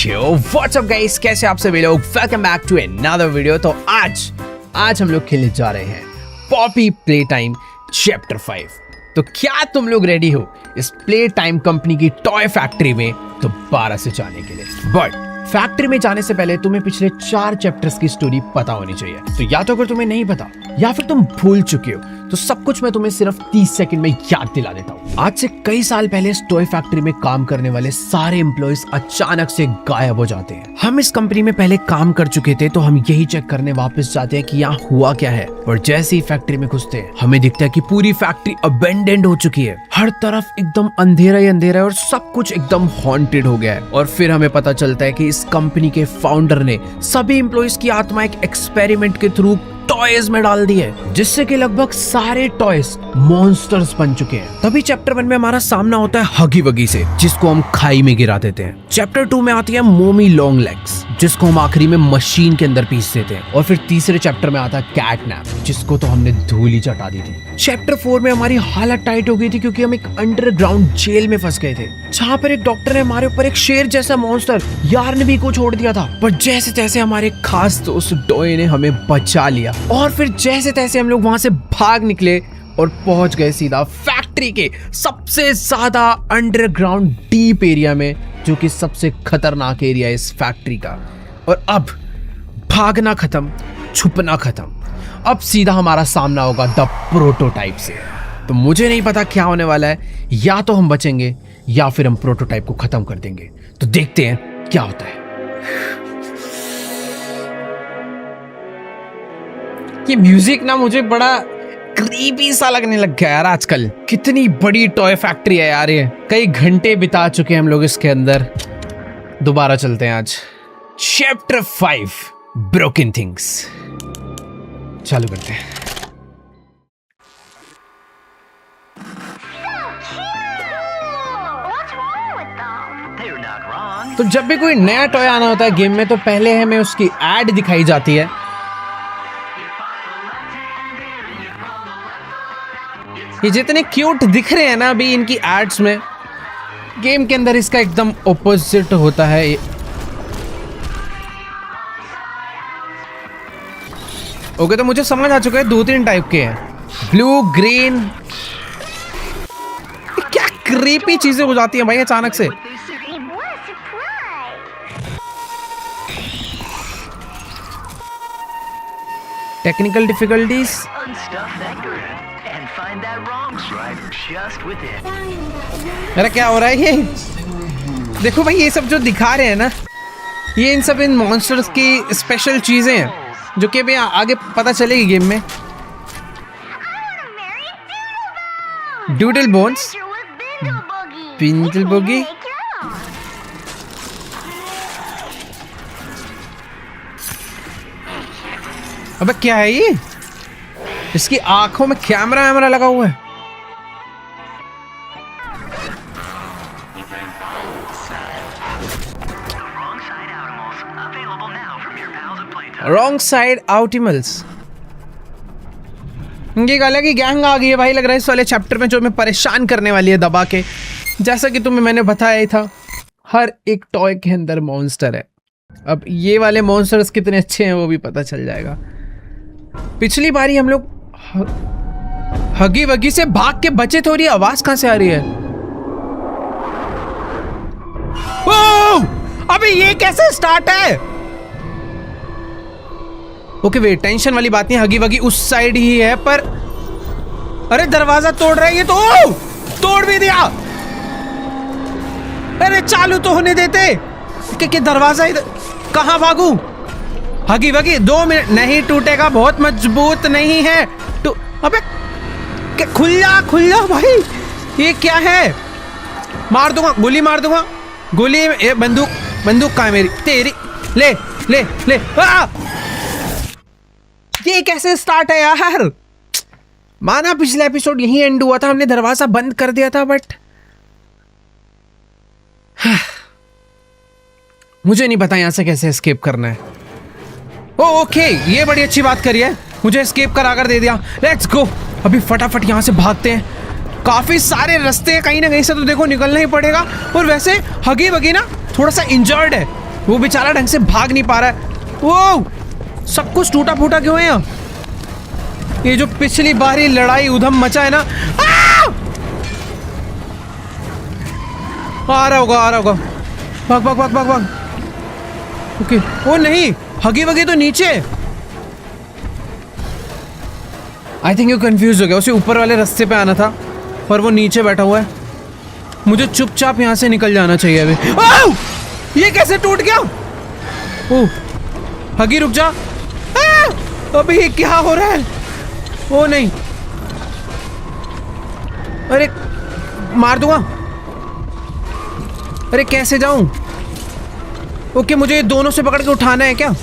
Yo what's up guys, कैसे आप सभी लोग। Welcome back to another video. तो आज हम लोग खेलने जा रहे हैं पॉपी प्ले टाइम चैप्टर 5। तो क्या तुम लोग रेडी हो इस प्ले टाइम कंपनी की टॉय फैक्ट्री में दोबारा से जाने के लिए? बट फैक्ट्री में जाने से पहले तुम्हें पिछले 4 चैप्टर्स की स्टोरी पता होनी चाहिए। तो या तो अगर तुम्हें नहीं पता या फिर तुम भूल चुके हो तो सब कुछ मैं तुम्हें सिर्फ 30 सेकंड में याद दिला देता हूँ। आज से कई साल पहले इस टॉय फैक्ट्री में काम करने वाले सारे एम्प्लॉयज अचानक से गायब हो जाते हैं। हम इस कंपनी में पहले काम कर चुके थे तो हम यही चेक करने वापस जाते हैं कि यहाँ हुआ क्या है। और जैसे ही फैक्ट्री में घुसते हैं हमें दिखता है कि पूरी फैक्ट्री अबेंडेंड हो चुकी है। हर तरफ एकदम अंधेरा ही अंधेरा है और सब कुछ एकदम हॉन्टेड हो गया है। और फिर हमें पता चलता है कि इस कंपनी के फाउंडर ने सभी एम्प्लॉयज की आत्मा एक एक्सपेरिमेंट के थ्रू टॉयज में डाल दी है, जिससे कि लगभग सारे टॉयज मॉन्स्टर्स बन चुके हैं। तभी चैप्टर 1 में हमारा सामना होता है हगी वगी से, जिसको हम खाई में गिरा देते हैं। चैप्टर 2 में आती है मोमी लॉन्ग लेग्स, जिसको हम आखिरी में मशीन के अंदर पीस देते हैं। और फिर तीसरे चैप्टर में आता है कैटनैप, जिसको तो हमने धूल ही चटा दी थी। चैप्टर 4 में हमारी हालत टाइट हो गई थी क्योंकि हम एक अंडरग्राउंड जेल में फंस गए थे, जहाँ पर एक डॉक्टर ने हमारे ऊपर एक शेर जैसा मॉन्स्टर यार्नबी को छोड़ दिया था। पर जैसे तैसे हमारे खास दोस्त डॉय ने हमें बचा लिया और फिर जैसे तैसे हम लोग वहां से भाग निकले और पहुंच गए सीधा फैक्ट्री के सबसे ज्यादा अंडरग्राउंड डीप एरिया में, जो कि सबसे खतरनाक एरिया है इस फैक्ट्री का। और अब भागना खत्म, छुपना खत्म, अब सीधा हमारा सामना होगा द प्रोटोटाइप से। तो मुझे नहीं पता क्या होने वाला है, या तो हम बचेंगे या फिर हम प्रोटोटाइप को खत्म कर देंगे। तो देखते हैं क्या होता है। ये म्यूजिक ना मुझे बड़ा क्रीपी सा लगने लग गया यार आजकल। कितनी बड़ी टॉय फैक्ट्री है यार ये। कई घंटे बिता चुके हैं हम लोग इसके अंदर। दोबारा चलते हैं आज चैप्टर 5 ब्रोकन थिंग्स। चालू करते हैं। तो जब भी कोई नया टॉय आना होता है गेम में तो पहले हमें उसकी एड दिखाई जाती है। ये जितने क्यूट दिख रहे हैं ना अभी इनकी एड्स में, गेम के अंदर इसका एकदम ऑपोजिट होता है। ओके, तो मुझे समझ आ चुका है 2-3 टाइप के हैं, ब्लू, ग्रीन। क्या क्रीपी चीजें हो जाती हैं भाई अचानक से। Technical difficulties. अरे क्या हो रहा है ये? देखो भाई, ये सब जो दिखा रहे हैं ना, ये इन मॉन्स्टर्स की स्पेशल चीजें हैं जो कि अभी आगे पता चलेगी गेम में। Doodle bones, Bindal bogie. अबे क्या है ये? इसकी आंखों में कैमरा लगा हुआ है। रॉन्ग साइड आउटिमल्स। ये एक अलग ही गैंग आ गई है भाई, लग रहा है इस वाले चैप्टर में, जो हमें परेशान करने वाली है दबा के। जैसा कि तुम्हें मैंने बताया ही था, हर एक टॉय के अंदर मॉन्स्टर है। अब ये वाले मॉन्स्टर्स कितने अच्छे हैं वो भी पता चल जाएगा। पिछली बारी हम लोग हगी वगी से भाग के बचे थे और ये आवाज कहां से आ रही है? अबे ये कैसे स्टार्ट है? ओके वेट, टेंशन वाली बात नहीं, हगी वगी उस साइड ही है। पर अरे दरवाजा तोड़ रहा है ये तो। तोड़ भी दिया। अरे चालू तो होने देते कि दरवाजा इधर। कहां भागू? हगी वगी 2 मिनट नहीं टूटेगा, बहुत मजबूत नहीं है। अबे खुल जा भाई, ये क्या है? मार दूंगा, गोली मार दूंगा। गोली ये बंदूक कहाँ है मेरी? तेरी ले ले ले। ये कैसे स्टार्ट है यार? माना पिछला एपिसोड यही एंड हुआ था, हमने दरवाजा बंद कर दिया था, बट मुझे नहीं पता यहां से कैसे एस्केप करना है। ओके, ये बड़ी अच्छी बात करी है, मुझे एस्केप करा कर दे दिया। लेट्स गो, अभी फटाफट यहां से भागते हैं। काफी सारे रास्ते कहीं ना कहीं से तो देखो निकलना ही पड़ेगा। और वैसे हगी वगी ना थोड़ा सा इंजर्ड है, वो बेचारा ढंग से भाग नहीं पा रहा है। वो सब कुछ टूटा फूटा क्यों है यहाँ? ये जो पिछली बार ही लड़ाई उधम मचा है ना। आ रहा होगा, आ रहा होगा। भाग भाग भाग भाग भाग। ओके, वो नहीं, हगी वगी तो नीचे। आई थिंक यू कंफ्यूज हो गया, उसे ऊपर वाले रास्ते पे आना था पर वो नीचे बैठा हुआ है। मुझे चुपचाप यहाँ से निकल जाना चाहिए अभी। ओह! ये कैसे टूट गया? ओह, हगी रुक जा। अभी ये क्या हो रहा है? ओ नहीं, अरे मार दूंगा। अरे कैसे जाऊं? ओके, मुझे ये दोनों से पकड़ के उठाना है क्या?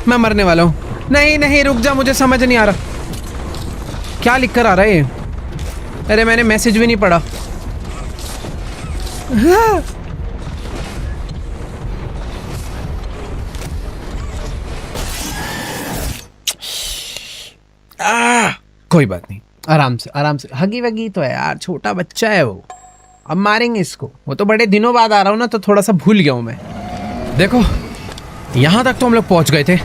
मैं मरने वाला हूं। नहीं नहीं, रुक जा, मुझे समझ नहीं आ रहा क्या लिख कर आ रहा है ये। अरे मैंने मैसेज भी नहीं पढ़ा। कोई बात नहीं, आराम से आराम से। हगी वगी तो है यार, छोटा बच्चा है वो। अब मारेंगे इसको। वो तो बड़े दिनों बाद आ रहा हूँ ना, तो थोड़ा सा भूल गया हूँ मैं। देखो, यहाँ तक तो हम लोग पहुँच गए थे।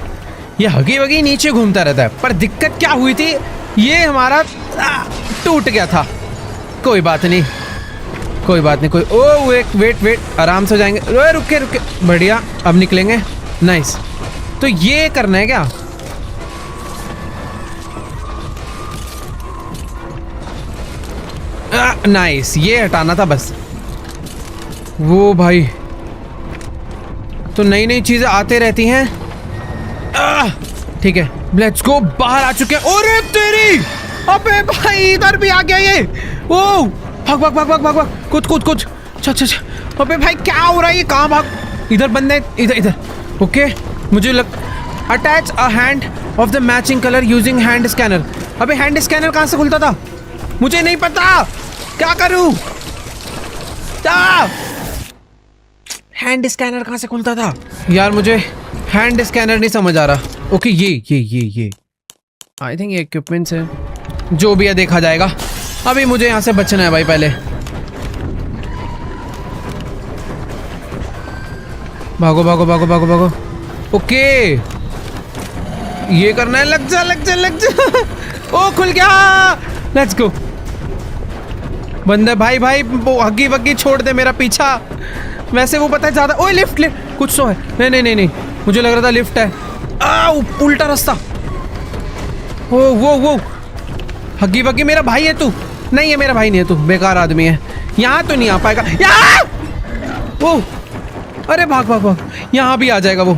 ये हगी वगी नीचे घूमता रहता है, पर दिक्कत क्या हुई थी, ये हमारा टूट गया था। कोई बात नहीं, कोई बात नहीं। कोई ओ वेट वेट, आराम से जाएंगे। रुके रुके, बढ़िया, अब निकलेंगे। नाइस। तो ये करना है क्या? नाइस, ये हटाना था बस। वो भाई, तो नई नई चीजें आते रहती हैं। ठीक है, लेट्स गो। बाहर आ चुके हैं। अरे तेरी, अबे भाई इधर भी आ गया ये। ओ भाग भाग भाग भाग भाग भाग, कुछ अच्छा। अबे भाई क्या हो रहा है? ये कहाँ भाग? इधर बंदे, इधर इधर। ओके, मुझे attach a hand of the matching colour using hand scanner. अबे हैंड स्कैनर कहाँ से खुलता था? मुझे नहीं पता, क्या करूं? हैंड स्कैनर कहाँ से खुलता था यार? मुझे हैंड स्कैनर नहीं समझ आ रहा। ओके, ये आई थिंक ये इक्विपमेंट्स है। जो भी है देखा जाएगा। अभी मुझे यहाँ से बचना है भाई पहले। भागो भागो भागो भागो भागो। ओके, ये करना है। लग जा लग जा लग जा। ओ खुल गया, लेट्स गो। बंदे भाई भाई, वो हगी वगी छोड़ दे मेरा पीछा। वैसे वो पता है ज्यादा। ओए लिफ्ट कुछ तो है। नहीं, मुझे लग रहा था लिफ्ट है। उल्टा रास्ता। वो हगी वगी मेरा भाई है तू? नहीं है, मेरा भाई नहीं है तू, बेकार आदमी है। यहाँ तो नहीं आ पाएगा। वो अरे भाग भाग भाग, यहाँ भी आ जाएगा वो,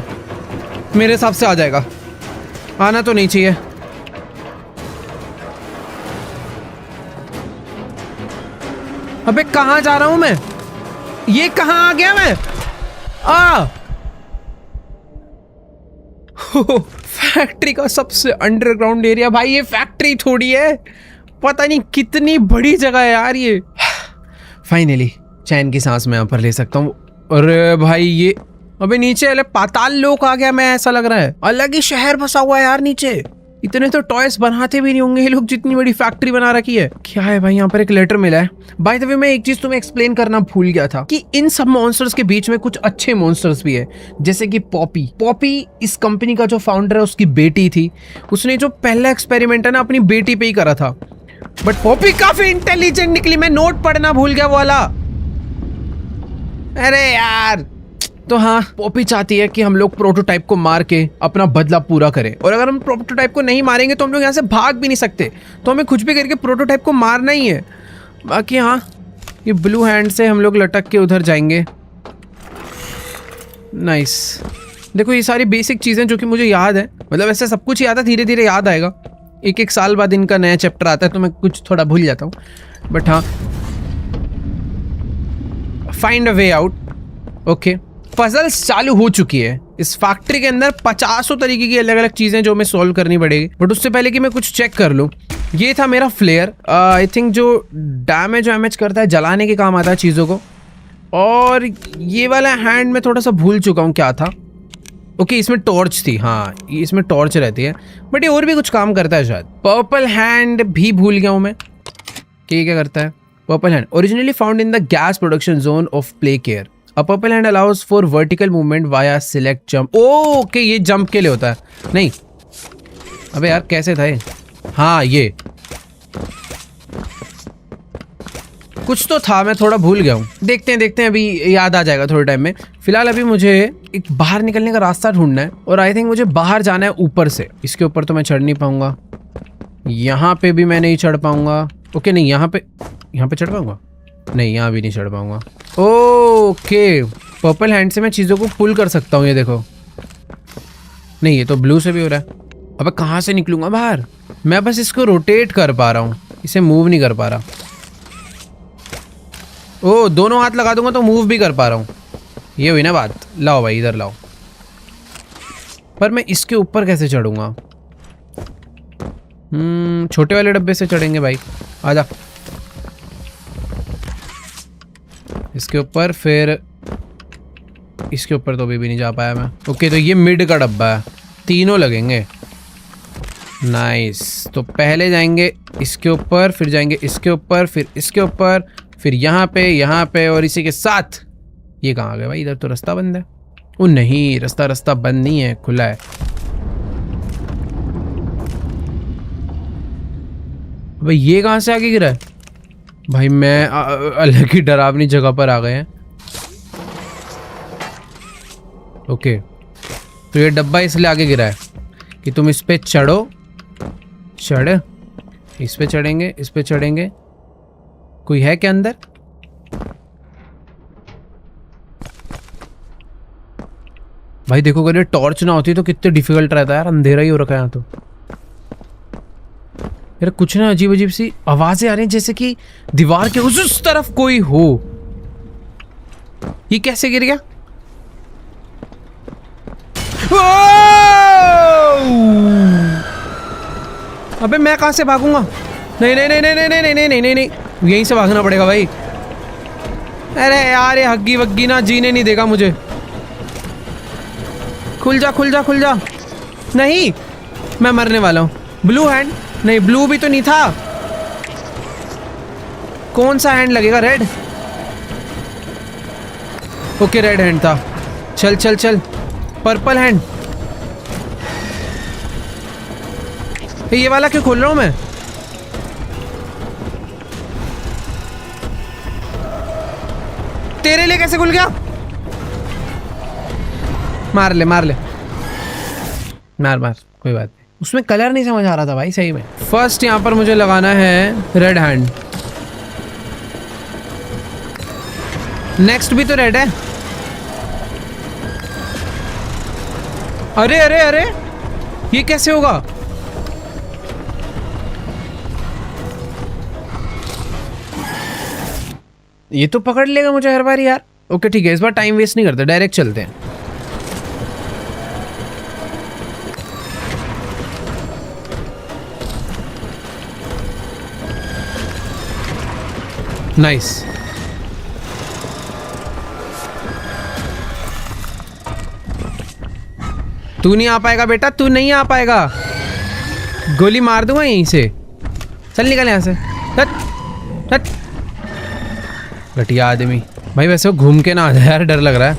मेरे हिसाब से आ जाएगा। आना तो नहीं चाहिए। अबे कहाँ जा रहा हूं मैं? ये कहाँ आ गया मैं? फैक्ट्री का सबसे अंडरग्राउंड एरिया। भाई ये फैक्ट्री थोड़ी है, पता नहीं कितनी बड़ी जगह है यार ये। फाइनली चैन की सांस मैं यहाँ पर ले सकता हूँ। अरे भाई ये, अबे नीचे वाले पाताल लोक आ गया मैं, ऐसा लग रहा है। अलग ही शहर बसा हुआ है यार नीचे। इतने तो टॉयज बनाते भी नहीं होंगे ये लोग, जितनी बड़ी फैक्ट्री बना रखी है। क्या है भाई? यहाँ पर एक लेटर मिला है। बाय द वे, मैं एक चीज तुम्हें एक्सप्लेन करना भूल गया था कि इन सब मॉन्स्टर्स के बीच में कुछ अच्छे मॉन्स्टर्स भी है, जैसे कि पॉपी इस कंपनी का जो फाउंडर है उसकी बेटी थी। उसने जो पहला एक्सपेरिमेंट है ना अपनी बेटी पे ही करा था। बट पॉपी काफी इंटेलिजेंट निकली। मैं नोट पढ़ना भूल गया वो वाला। अरे यार, तो हाँ, पॉपी चाहती है कि हम लोग प्रोटोटाइप को मार के अपना बदला पूरा करें, और अगर हम प्रोटोटाइप को नहीं मारेंगे तो हम लोग यहाँ से भाग भी नहीं सकते। तो हमें कुछ भी करके प्रोटोटाइप को मारना ही है। बाकी हाँ, ये ब्लू हैंड से हम लोग लटक के उधर जाएंगे। नाइस। देखो ये सारी बेसिक चीज़ें जो कि मुझे याद है, मतलब ऐसे सब कुछ याद है, धीरे धीरे याद आएगा। एक साल बाद इनका नया चैप्टर आता है तो मैं कुछ थोड़ा भूल जाता हूँ। बट हाँ, find a way out. Okay, puzzles चालू हो चुकी है। इस फैक्ट्री के अंदर 50 तरीके की अलग अलग चीजें जो हमें सॉल्व करनी पड़ेगी। बट उससे पहले कि मैं कुछ चेक कर लूँ, ये था मेरा फ्लेयर। आई थिंक जो डैमेज करता है, जलाने के काम आता है चीज़ों को। और ये वाला हैंड में थोड़ा सा भूल चुका हूँ क्या था। ओके, इसमें टॉर्च थी। हाँ, इसमें टॉर्च रहती है, बट ये और भी कुछ काम करता है शायद। पर्पल हैंड भी भूल गया हूँ मैं कि क्या करता है। Purple hand originally found in the gas production zone of play care. A purple hand allows for vertical movement via select jump. Okay, ये जंप के लिए होता है। नहीं, अबे यार कैसे था ये? हाँ, ये कुछ तो था, मैं थोड़ा भूल गया हूँ। देखते हैं अभी याद आ जाएगा थोड़े टाइम में। फिलहाल अभी मुझे एक बाहर निकलने का रास्ता ढूंढना है और आई थिंक मुझे बाहर जाना है ऊपर से। इसके ऊपर तो मैं चढ़ नहीं पाऊंगा, यहाँ पे भी मैं नहीं चढ़ पाऊंगा। ओके, नहीं यहाँ पे चढ़ पाऊंगा? नहीं, यहाँ भी नहीं चढ़ पाऊंगा। ओके, पर्पल हैंड से मैं चीज़ों को पुल कर सकता हूँ, ये देखो। नहीं, ये तो ब्लू से भी हो रहा है। अबे कहाँ से निकलूंगा बाहर? मैं बस इसको रोटेट कर पा रहा हूँ, इसे मूव नहीं कर पा रहा। ओ, दोनों हाथ लगा दूंगा तो मूव भी कर पा रहा हूँ। ये हुई ना बात। लाओ भाई, इधर लाओ। पर मैं इसके ऊपर कैसे चढ़ूंगा? छोटे वाले डब्बे से चढ़ेंगे भाई। आजा इसके ऊपर, फिर इसके ऊपर तो अभी भी नहीं जा पाया मैं। ओके, तो ये मिड का डब्बा है, तीनों लगेंगे। नाइस। तो पहले जाएंगे इसके ऊपर, फिर जाएंगे इसके ऊपर, फिर इसके ऊपर, फिर यहाँ पे और इसी के साथ ये कहाँ आ गया भाई? इधर तो रास्ता बंद है। ओ नहीं, रास्ता बंद नहीं है, खुला है। भाई ये कहाँ से आगे गिरा है? भाई मैं अलग ही डरावनी जगह पर आ गए हैं। ओके, तो ये डब्बा इसलिए आगे गिरा है कि तुम इस पे चढ़ो। इस पे चढ़ेंगे। कोई है क्या अंदर? भाई देखो, अगर ये टॉर्च ना होती तो कितने डिफिकल्ट रहता है यार। अंधेरा ही हो रखा है यहाँ तो। यार कुछ ना अजीब सी आवाजें आ रही हैं, जैसे कि दीवार के उस तरफ कोई हो। ये कैसे गिर गया? अबे मैं कहां से भागूंगा? नहीं, यहीं से भागना पड़ेगा भाई। अरे यार, ये हग्गी वग्गी ना जीने नहीं देगा मुझे। खुल जा। नहीं, मैं मरने वाला हूँ। Blue hand? नहीं, ब्लू भी तो नहीं था। कौन सा हैंड लगेगा? रेड? ओके, रेड हैंड था। चल। Purple hand. ये वाला क्यों खोल रहा हूं मैं? तेरे लिए कैसे खुल गया? मार ले। मार, कोई बात नहीं। उसमें कलर नहीं समझ आ रहा था भाई सही में। फर्स्ट यहाँ पर मुझे लगाना है रेड हैंड। नेक्स्ट भी तो रेड है। अरे ये कैसे होगा? ये तो पकड़ लेगा मुझे हर बार यार। ओके ठीक है, इस बार टाइम वेस्ट नहीं करते, डायरेक्ट चलते हैं। नाइस। तू नहीं आ पाएगा बेटा, तू नहीं आ पाएगा। गोली मार दूंगा यहीं से। चल निकल यहाँ से। हट। घटिया आदमी। भाई वैसे वो घूम के ना आ जाए यार, डर लग रहा है।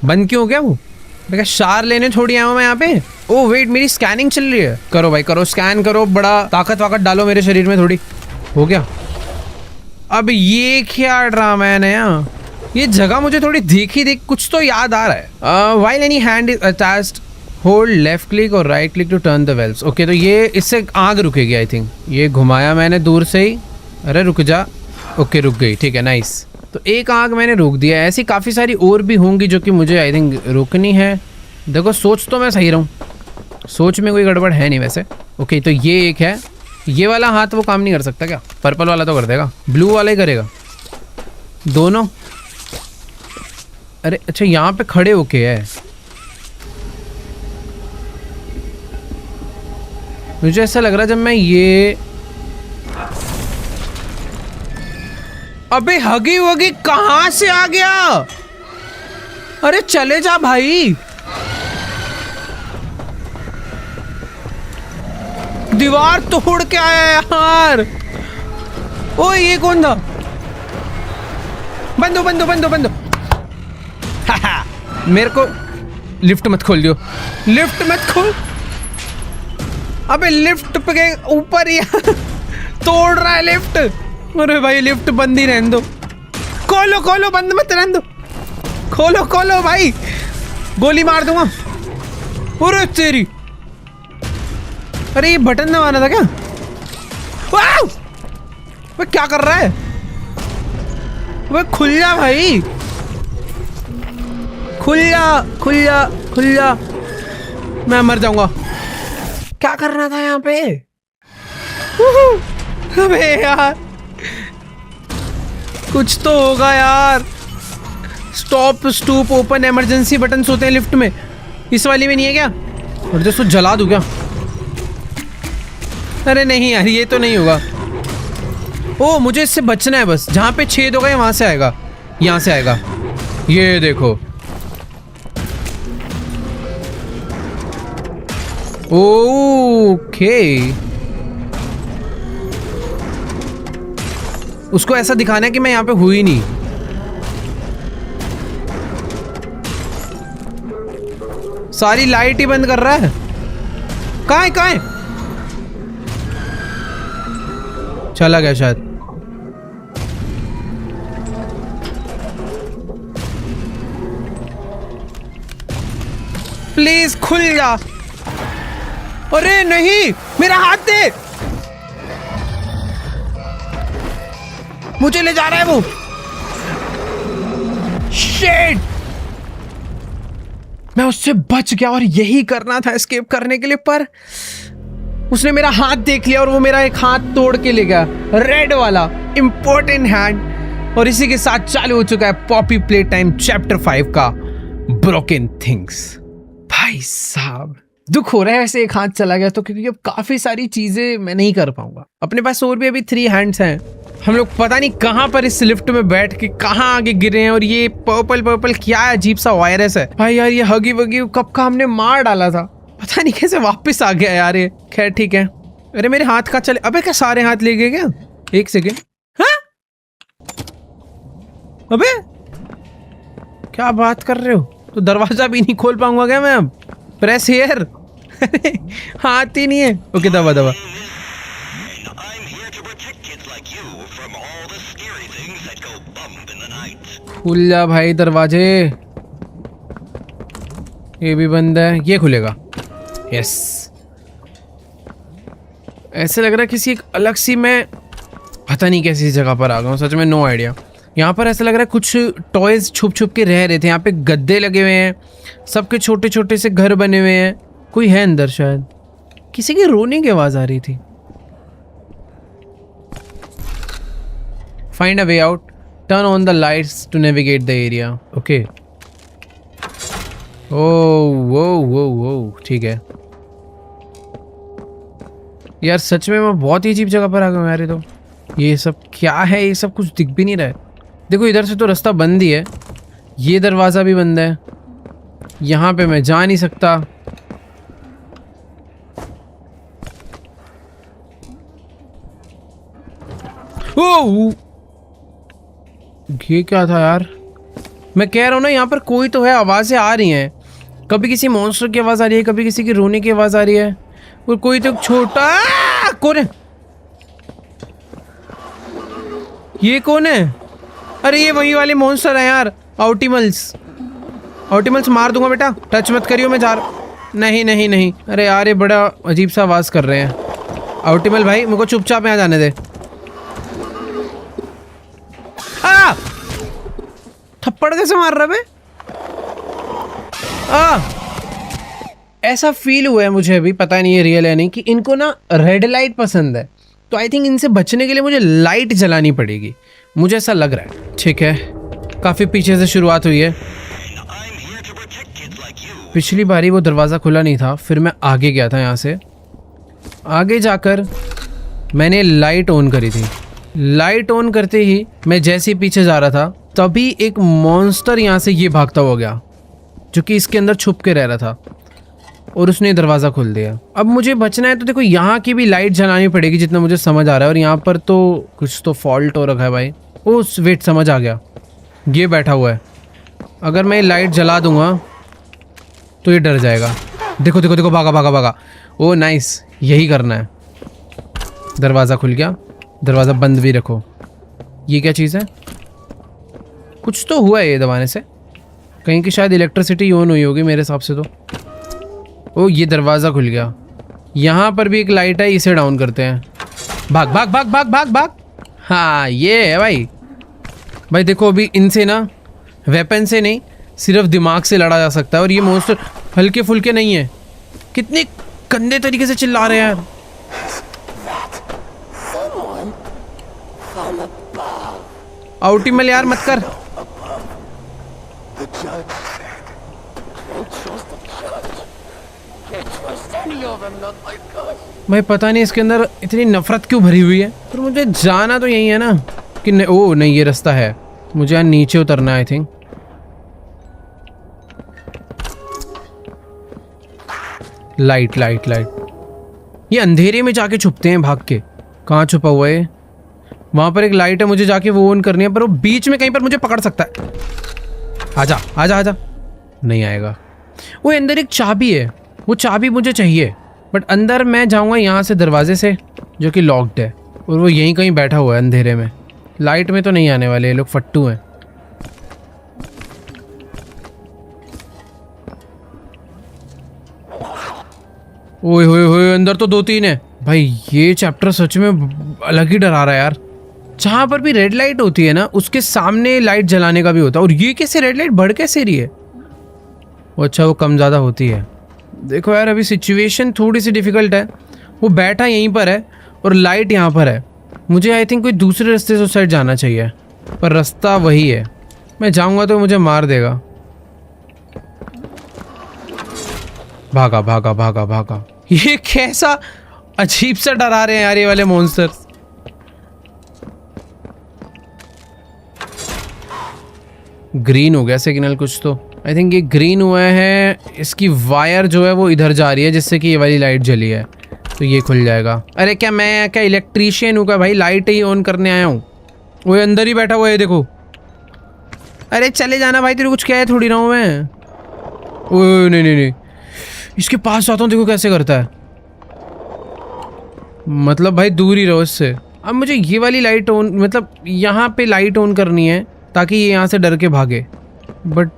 बंद क्यों हो गया वो? मैं शार लेने छोड़ी आया हूँ मैं यहाँ पे। ओह वेट, मेरी स्कैनिंग चल रही है। करो भाई करो, स्कैन करो, बड़ा ताकत वाकत डालो मेरे शरीर में थोड़ी। हो गया। अब ये क्या ड्रामा है नया? ये जगह मुझे थोड़ी देख कुछ तो याद आ रहा है। While any hand is attached, hold left click और right click to turn the valves. Okay, तो ये इससे आग रुकेगी आई थिंक। ये घुमाया मैंने दूर से ही। अरे रुक जा। ओके रुक गई, ठीक है नाइस। तो एक आग मैंने रोक दिया। ऐसी काफ़ी सारी और भी होंगी जो कि मुझे आई थिंक रोकनी है। देखो सोच तो मैं सही रहूँ, सोच में कोई गड़बड़ है नहीं वैसे। ओके, तो ये एक है। ये वाला हाथ वो काम नहीं कर सकता क्या? पर्पल वाला तो कर देगा, ब्लू वाला ही करेगा। दोनों? अरे अच्छा, यहाँ पे खड़े होके है। मुझे ऐसा लग रहा है जब मैं ये, अबे हगी वगी कहाँ से आ गया? अरे चले जा भाई। दीवार तोड़ के आया यार। ओ ये कौन था? बंदो। मेरे को लिफ्ट मत खोल दियो, लिफ्ट मत खोल। अबे लिफ्ट पे के ऊपर ही तोड़ रहा है लिफ्ट। अरे भाई लिफ्ट बंद ही रहने दो। खोलो खोलो, बंद मत रहने दो। खोलो खोलो भाई, गोली मार दूंगा। अरे तेरी, अरे ये बटन दबाना था क्या? वाह! वो क्या कर रहा है? वो खुल जा भाई, खुल जा खुल जा खुल जा। मैं मर जाऊंगा। क्या करना था यहाँ पे? अबे यार कुछ तो होगा यार। Stop, stoop, open, emergency button होते हैं लिफ्ट में, इस वाली में नहीं है क्या? और दोस्तों जला दूं क्या? अरे नहीं यार, ये तो नहीं होगा। ओ मुझे इससे बचना है बस। जहां पे छेद होगा वहां से आएगा, यहां से आएगा। ये देखो, ओके। उसको ऐसा दिखाना है कि मैं यहाँ पे हुई नहीं। सारी लाइट ही बंद कर रहा है। कहाँ है कहाँ है? चला गया शायद। प्लीज खुल जा। अरे नहीं, मेरा हाथ दे। मुझे ले जा रहा है वो। शिट, मैं उससे बच गया और यही करना था एस्केप करने के लिए, पर उसने मेरा हाथ देख लिया और वो मेरा एक हाथ तोड़ के ले गया, रेड वाला इंपॉर्टेंट हैंड। और इसी के साथ चालू हो चुका है पॉपी प्ले टाइम चैप्टर 5 का ब्रोकन थिंग्स। भाई साहब दुख हो रहा है ऐसे एक हाथ चला गया तो, क्योंकि अब काफी सारी चीजें मैं नहीं कर पाऊंगा। अपने पास और भी अभी 3 हैंड्स हैं। हम लोग पता नहीं कहां पर इस लिफ्ट में बैठ के कहां आगे गिरे हैं। और ये पर्पल पर्पल क्या है, अजीब सा वायरस है भाई यार। ये हगी वगी कब का हमने मार डाला था, पता नहीं कैसे वापस आ गया यार ये। खैर ठीक है। अरे मेरे हाथ का चले। अबे क्या सारे हाथ ले गए क्या? एक सेकेंड। हाँ? अबे क्या बात कर रहे हो? तो दरवाजा भी नहीं खोल पाऊंगा क्या मैं अब? Press here. हाथ ही नहीं है। ओके दबा दबा। खुल जा भाई दरवाजे। ये भी बंद है, ये खुलेगा। यस, ऐसे लग रहा है किसी एक अलग सी, मैं पता नहीं कैसी जगह पर आ गया हूँ, सच में नो आइडिया। यहाँ पर ऐसा लग रहा है कुछ टॉयज छुप छुप के रह रहे थे। यहाँ पे गद्दे लगे हुए हैं, सबके छोटे छोटे से घर बने हुए हैं। कोई है अंदर शायद। किसी की रोने की आवाज आ रही थी। Find a way out, turn on the lights to navigate the area. Okay, वो ठीक है यार। सच में मैं बहुत ही अजीब जगह पर आ गया हूँ यार। ये सब क्या है? ये सब कुछ दिख भी नहीं रहा है। देखो इधर से तो रास्ता बंद ही है, ये दरवाज़ा भी बंद है, यहाँ पे मैं जा नहीं सकता। ओह ये क्या था यार? मैं कह रहा हूँ ना, यहाँ पर कोई तो है, आवाज़ें आ रही हैं। कभी किसी मॉन्स्टर की आवाज़ आ रही है, कभी किसी की रोने की आवाज़ आ रही है। और कोई तो छोटा कौन है? ये कौन है? अरे ये वही वाले मॉन्स्टर है यार, ऑप्टिमल्स। ऑप्टिमल्स मार दूंगा बेटा, टच मत करियो। मैं जा रहा। नहीं नहीं नहीं। अरे यार ये बड़ा अजीब सा आवाज़ कर रहे हैं। ऑप्टिमल भाई मुझको चुपचाप यहाँ जाने दे। थप्पड़ कैसे मार रहा है? ऐसा फील हुआ है मुझे अभी, पता नहीं ये रियल है नहीं, कि इनको ना रेड लाइट पसंद है। तो आई थिंक इनसे बचने के लिए मुझे लाइट जलानी पड़ेगी, मुझे ऐसा लग रहा है। ठीक है, काफ़ी पीछे से शुरुआत हुई है। पिछली बारी वो दरवाज़ा खुला नहीं था, फिर मैं आगे गया था। यहाँ से आगे जाकर मैंने लाइट ऑन करी थी। लाइट ऑन करते ही मैं जैसे ही पीछे जा रहा था, तभी एक मॉन्स्टर यहाँ से ये भागता हुआ गया, जो कि इसके अंदर छुप के रह रहा था, और उसने दरवाज़ा खोल दिया। अब मुझे बचना है तो देखो यहाँ की भी लाइट जलानी पड़ेगी, जितना मुझे समझ आ रहा है। और यहाँ पर तो कुछ तो फॉल्ट हो रखा है भाई। ओह वेट, समझ आ गया, ये बैठा हुआ है। अगर मैं लाइट जला दूंगा तो ये डर जाएगा। देखो देखो देखो, भागा भागा भागा। ओ नाइस, यही करना है। दरवाज़ा खुल गया, दरवाज़ा बंद भी रखो। ये क्या चीज़ है? कुछ तो हुआ है ये दबाने से, कहीं की शायद इलेक्ट्रिसिटी ऑन हुई होगी मेरे हिसाब से तो। ओ ये दरवाज़ा खुल गया। यहाँ पर भी एक लाइट है, इसे डाउन करते हैं। भाग भाग भाग भाग भाग भाग। हाँ ये है भाई। भाई देखो अभी इनसे ना वेपन से नहीं, सिर्फ दिमाग से लड़ा जा सकता है। और ये मॉन्स्टर हल्के फुल्के नहीं है। कितने गंदे तरीके से चिल्ला रहे हैं यार। आउटिमल यार मत कर। भाई पता नहीं इसके अंदर इतनी नफरत क्यों भरी हुई है। पर मुझे जाना तो यही है ना कि ओ नहीं, ये रास्ता है, मुझे यहाँ नीचे उतरना है I think. Light light light. ये अंधेरे में जाके छुपते हैं भाग के। कहाँ छुपा हुआ है? वहां पर एक लाइट है, मुझे जाके वो ऑन करनी है, पर वो बीच में कहीं पर मुझे पकड़ सकता है। आजा आजा आजा। नहीं आएगा। वो अंदर एक चाबी है, वो चाबी मुझे चाहिए, बट अंदर मैं जाऊंगा यहाँ से दरवाजे से जो कि लॉक्ड है, और वो यहीं कहीं बैठा हुआ है अंधेरे में। लाइट में तो नहीं आने वाले, ये लोग फट्टू हैं। ओए होए होए, अंदर तो 2-3 है। भाई ये चैप्टर सच में अलग ही डरा रहा है यार। जहाँ पर भी रेड लाइट होती है ना, उसके सामने लाइट जलाने का भी होता है। और ये कैसे रेड लाइट बढ़ कैसे रही है? वो अच्छा, वो कम ज़्यादा होती है। देखो यार अभी सिचुएशन थोड़ी सी डिफ़िकल्ट है। वो बैठा यहीं पर है और लाइट यहाँ पर है। मुझे आई थिंक कोई दूसरे रास्ते से उस साइड जाना चाहिए, पर रास्ता वही है। मैं जाऊँगा तो मुझे मार देगा। भागा भागा भागा भागा। ये कैसा अजीब सा डरा रहे हैं यार ये वाले मॉन्स्टर्स। ग्रीन हो गया सिग्नल कुछ तो। आई थिंक ये ग्रीन हुआ है। इसकी वायर जो है वो इधर जा रही है, जिससे कि ये वाली लाइट जली है, तो ये खुल जाएगा। अरे क्या मैं क्या इलेक्ट्रीशियन हूँ क्या भाई? लाइट ही ऑन करने आया हूँ। वो अंदर ही बैठा हुआ है देखो। अरे चले जाना भाई, तेरे कुछ क्या है थोड़ी ना हूँ मैं। ओह नहीं नहीं नहीं, इसके पास जाता हूँ, देखो कैसे करता है। मतलब भाई दूर ही रहो इससे। अब मुझे ये वाली लाइट ऑन, मतलब यहाँ पे लाइट ऑन करनी है ताकि ये यहाँ से डर के भागे। बट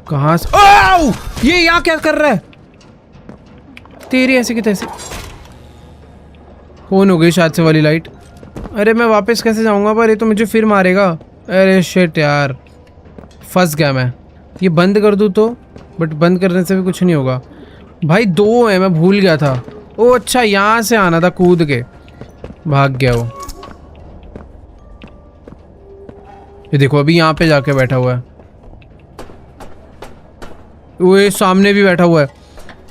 कहाँ से? ओह! ये यहाँ क्या कर रहा है? तेरी ऐसे की तैसे ऑन हो गई शायद से वाली लाइट। अरे मैं वापस कैसे जाऊँगा? पर ये तो मुझे फिर मारेगा। अरे शिट यार, फंस गया मैं। ये बंद कर दूँ तो? बट बंद करने से भी कुछ नहीं होगा। भाई 2 है, मैं भूल गया था। ओ अच्छा, यहाँ से आना था कूद के। भाग गया वो। ये देखो अभी यहाँ पे जाके बैठा हुआ है। वो सामने भी बैठा हुआ है।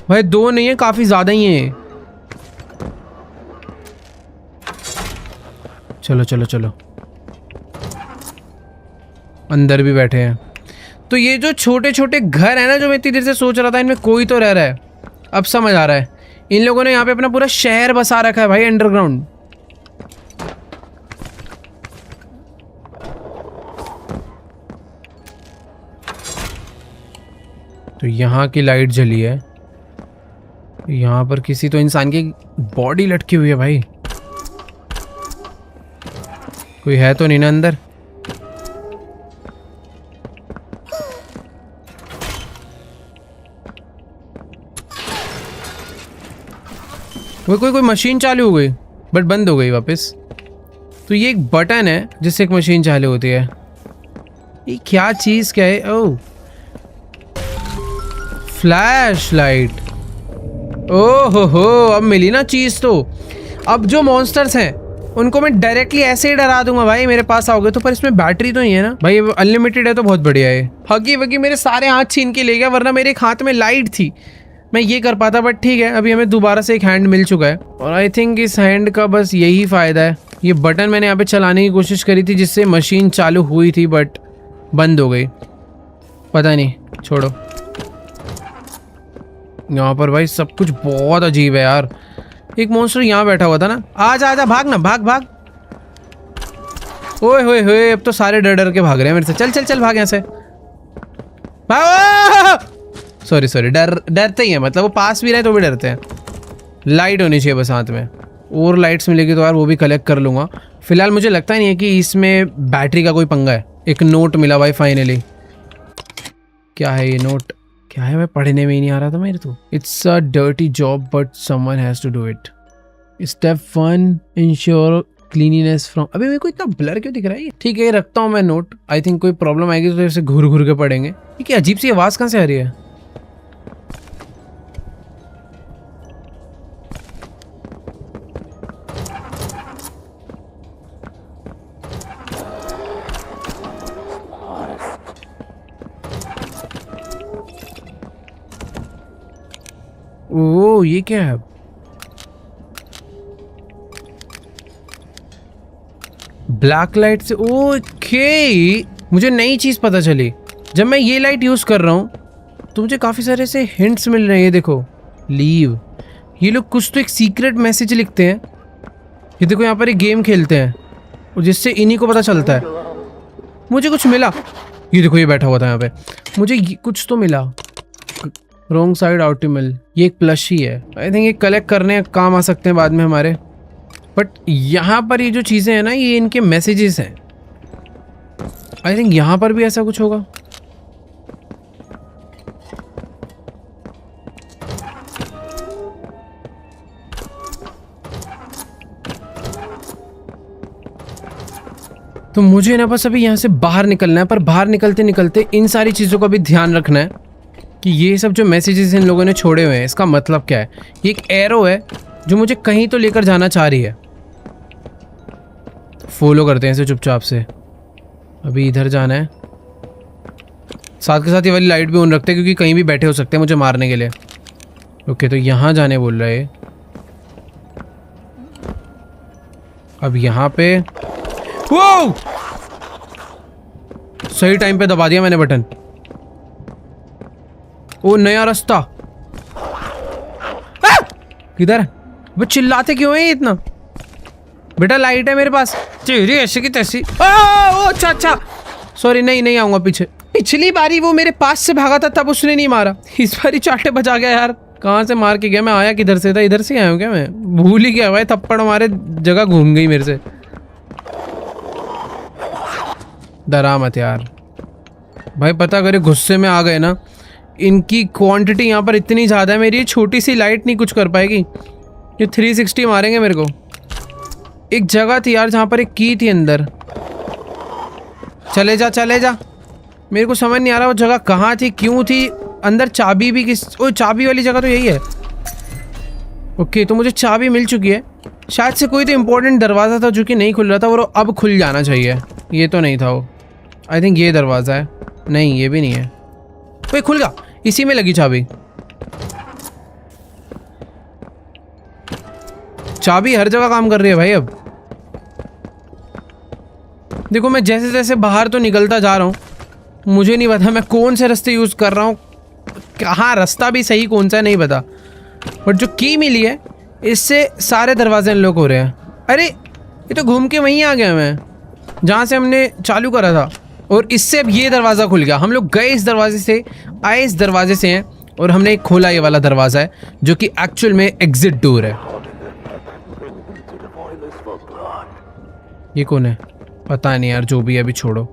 भाई 2 नहीं है, काफी ज्यादा ही है। चलो चलो चलो, अंदर भी बैठे हैं। तो ये जो छोटे छोटे घर है ना, जो मैं इतनी देर से सोच रहा था इनमें कोई तो रह रहा है, अब समझ आ रहा है। इन लोगों ने यहाँ पे अपना पूरा शहर बसा रखा है भाई, अंडरग्राउंड। तो यहाँ की लाइट जली है। यहाँ पर किसी तो इंसान की बॉडी लटकी हुई है भाई। कोई है तो नहीं ना अंदर? वो कोई मशीन चालू हो गई, बट बंद हो गई वापस। तो ये एक बटन है जिससे एक मशीन चालू होती है। ये क्या चीज़ क्या है? ओह, फ्लैश लाइट। ओह हो, अब मिली ना चीज़। तो अब जो मॉन्स्टर्स हैं उनको मैं डायरेक्टली ऐसे ही डरा दूंगा भाई, मेरे पास आओगे तो। पर इसमें बैटरी तो नहीं है ना भाई, अनलिमिटेड है तो बहुत बढ़िया है। हगी वगी मेरे सारे हाथ छीन के ले गया, वरना मेरे एक हाथ में लाइट थी, मैं ये कर पाता। बट ठीक है, अभी हमें दोबारा से एक हैंड मिल चुका है। और आई थिंक इस हैंड का बस यही फ़ायदा है। ये बटन मैंने यहाँ पे चलाने की कोशिश करी थी जिससे मशीन चालू हुई थी, बट बंद हो गई। पता नहीं, छोड़ो। यहाँ पर भाई सब कुछ बहुत अजीब है यार। एक मॉन्स्टर यहाँ बैठा हुआ था ना। आजा आजा, भाग ना, भाग भाग। ओए होए होए, अब तो सारे डर डर के भाग रहे हैं मेरे से। चल चल चल, भाग यहाँ से, भाग। सॉरी डरते ही हैं, मतलब वो पास भी रहे तो भी डरते हैं। लाइट होनी चाहिए बस हाथ में, और लाइट्स मिलेगी तो यार वो भी कलेक्ट कर लूँगा। फिलहाल मुझे लगता नहीं है कि इसमें बैटरी का कोई पंगा है। एक नोट मिला भाई फाइनली। क्या है ये नोट? क्या है? मैं पढ़ने में ही नहीं आ रहा था मेरे तो। It's a dirty job but someone has to do it. Step 1 ensure cleanliness from. अभी मेरे को इतना ब्लर क्यों दिख रहा है? ठीक है, रखता हूँ मैं नोट। आई थिंक कोई प्रॉब्लम आएगी तो इसे घूर घूर के पढ़ेंगे। ये क्या अजीब सी आवाज़ कहाँ से आ रही है? ओह ये क्या है? ब्लैक लाइट से। ओके, मुझे नई चीज़ पता चली। जब मैं ये लाइट यूज़ कर रहा हूँ तो मुझे काफ़ी सारे ऐसे हिंट्स मिल रहे हैं। ये देखो, लीव। ये लोग कुछ तो एक सीक्रेट मैसेज लिखते हैं। ये देखो यहाँ पर एक गेम खेलते हैं और जिससे इन्हीं को पता चलता है। मुझे कुछ मिला। ये देखो ये बैठा हुआ था यहाँ पे। मुझे कुछ तो मिला। रॉन्ग साइड आउटिमल। ये एक प्लश ही है। आई थिंक ये कलेक्ट करने काम आ सकते हैं बाद में हमारे। बट यहाँ पर ये जो चीज़ें हैं ना, ये इनके मैसेजेस हैं। आई थिंक यहाँ पर भी ऐसा कुछ होगा। तो मुझे ना बस अभी यहाँ से बाहर निकलना है, पर बाहर निकलते निकलते इन सारी चीज़ों का भी ध्यान रखना है कि ये सब जो मैसेजेस इन लोगों ने छोड़े हुए हैं इसका मतलब क्या है। ये एक एरो है जो मुझे कहीं तो लेकर जाना चाह रही है। फॉलो करते हैं इसे चुपचाप से। अभी इधर जाना है। साथ के साथ ये वाली लाइट भी ऑन रखते हैं क्योंकि कहीं भी बैठे हो सकते हैं मुझे मारने के लिए। ओके, तो यहाँ जाने बोल रहे हैं। अब यहाँ पे वो सही टाइम पे दबा दिया मैंने बटन। वो नया रास्ता किधर? वो चिल्लाते क्यों है इतना? बेटा लाइट है मेरे पास। तेरी ऐसी की तैसी। अच्छा अच्छा, सॉरी, नहीं आऊंगा पीछे। पिछली बारी वो मेरे पास से भागा था तब उसने नहीं मारा, इस बारी चाटे बचा गया यार। कहाँ से मार के गया? मैं आया किधर से था? इधर से आया हूँ क्या? मैं भूल ही गया भाई। थप्पड़ मारे जगह घूम गई मेरे से। डरा मत यार भाई। पता करे गुस्से में आ गए ना, इनकी क्वांटिटी यहाँ पर इतनी ज़्यादा है, मेरी छोटी सी लाइट नहीं कुछ कर पाएगी। ये 360 मारेंगे मेरे को। एक जगह थी यार जहाँ पर एक की थी अंदर। चले जा। मेरे को समझ नहीं आ रहा वो जगह कहाँ थी, क्यों थी अंदर। चाबी भी ओ चाबी वाली जगह तो यही है। ओके, तो मुझे चाबी मिल चुकी है। शायद से कोई तो इम्पोर्टेंट दरवाज़ा था जो कि नहीं खुल रहा था, वो अब खुल जाना चाहिए। ये तो नहीं था वो। आई थिंक ये दरवाज़ा है। नहीं, ये भी नहीं है। वो खुल गया, इसी में लगी चाबी। चाबी हर जगह काम कर रही है भाई। अब देखो, मैं जैसे जैसे बाहर तो निकलता जा रहा हूँ, मुझे नहीं पता मैं कौन से रास्ते यूज़ कर रहा हूँ, कहाँ रास्ता भी सही कौन सा है नहीं पता। बट जो की मिली है इससे सारे दरवाजे अनलॉक हो रहे हैं। अरे ये तो घूम के वहीं आ गया मैं जहाँ से हमने चालू करा था, और इससे अब ये दरवाज़ा खुल गया। हम लोग गए इस दरवाजे से, आए इस दरवाजे से हैं, और हमने एक खोला ये वाला दरवाज़ा है जो कि एक्चुअल में एग्जिट डोर है। ये कौन है? पता नहीं यार, जो भी है अभी छोड़ो।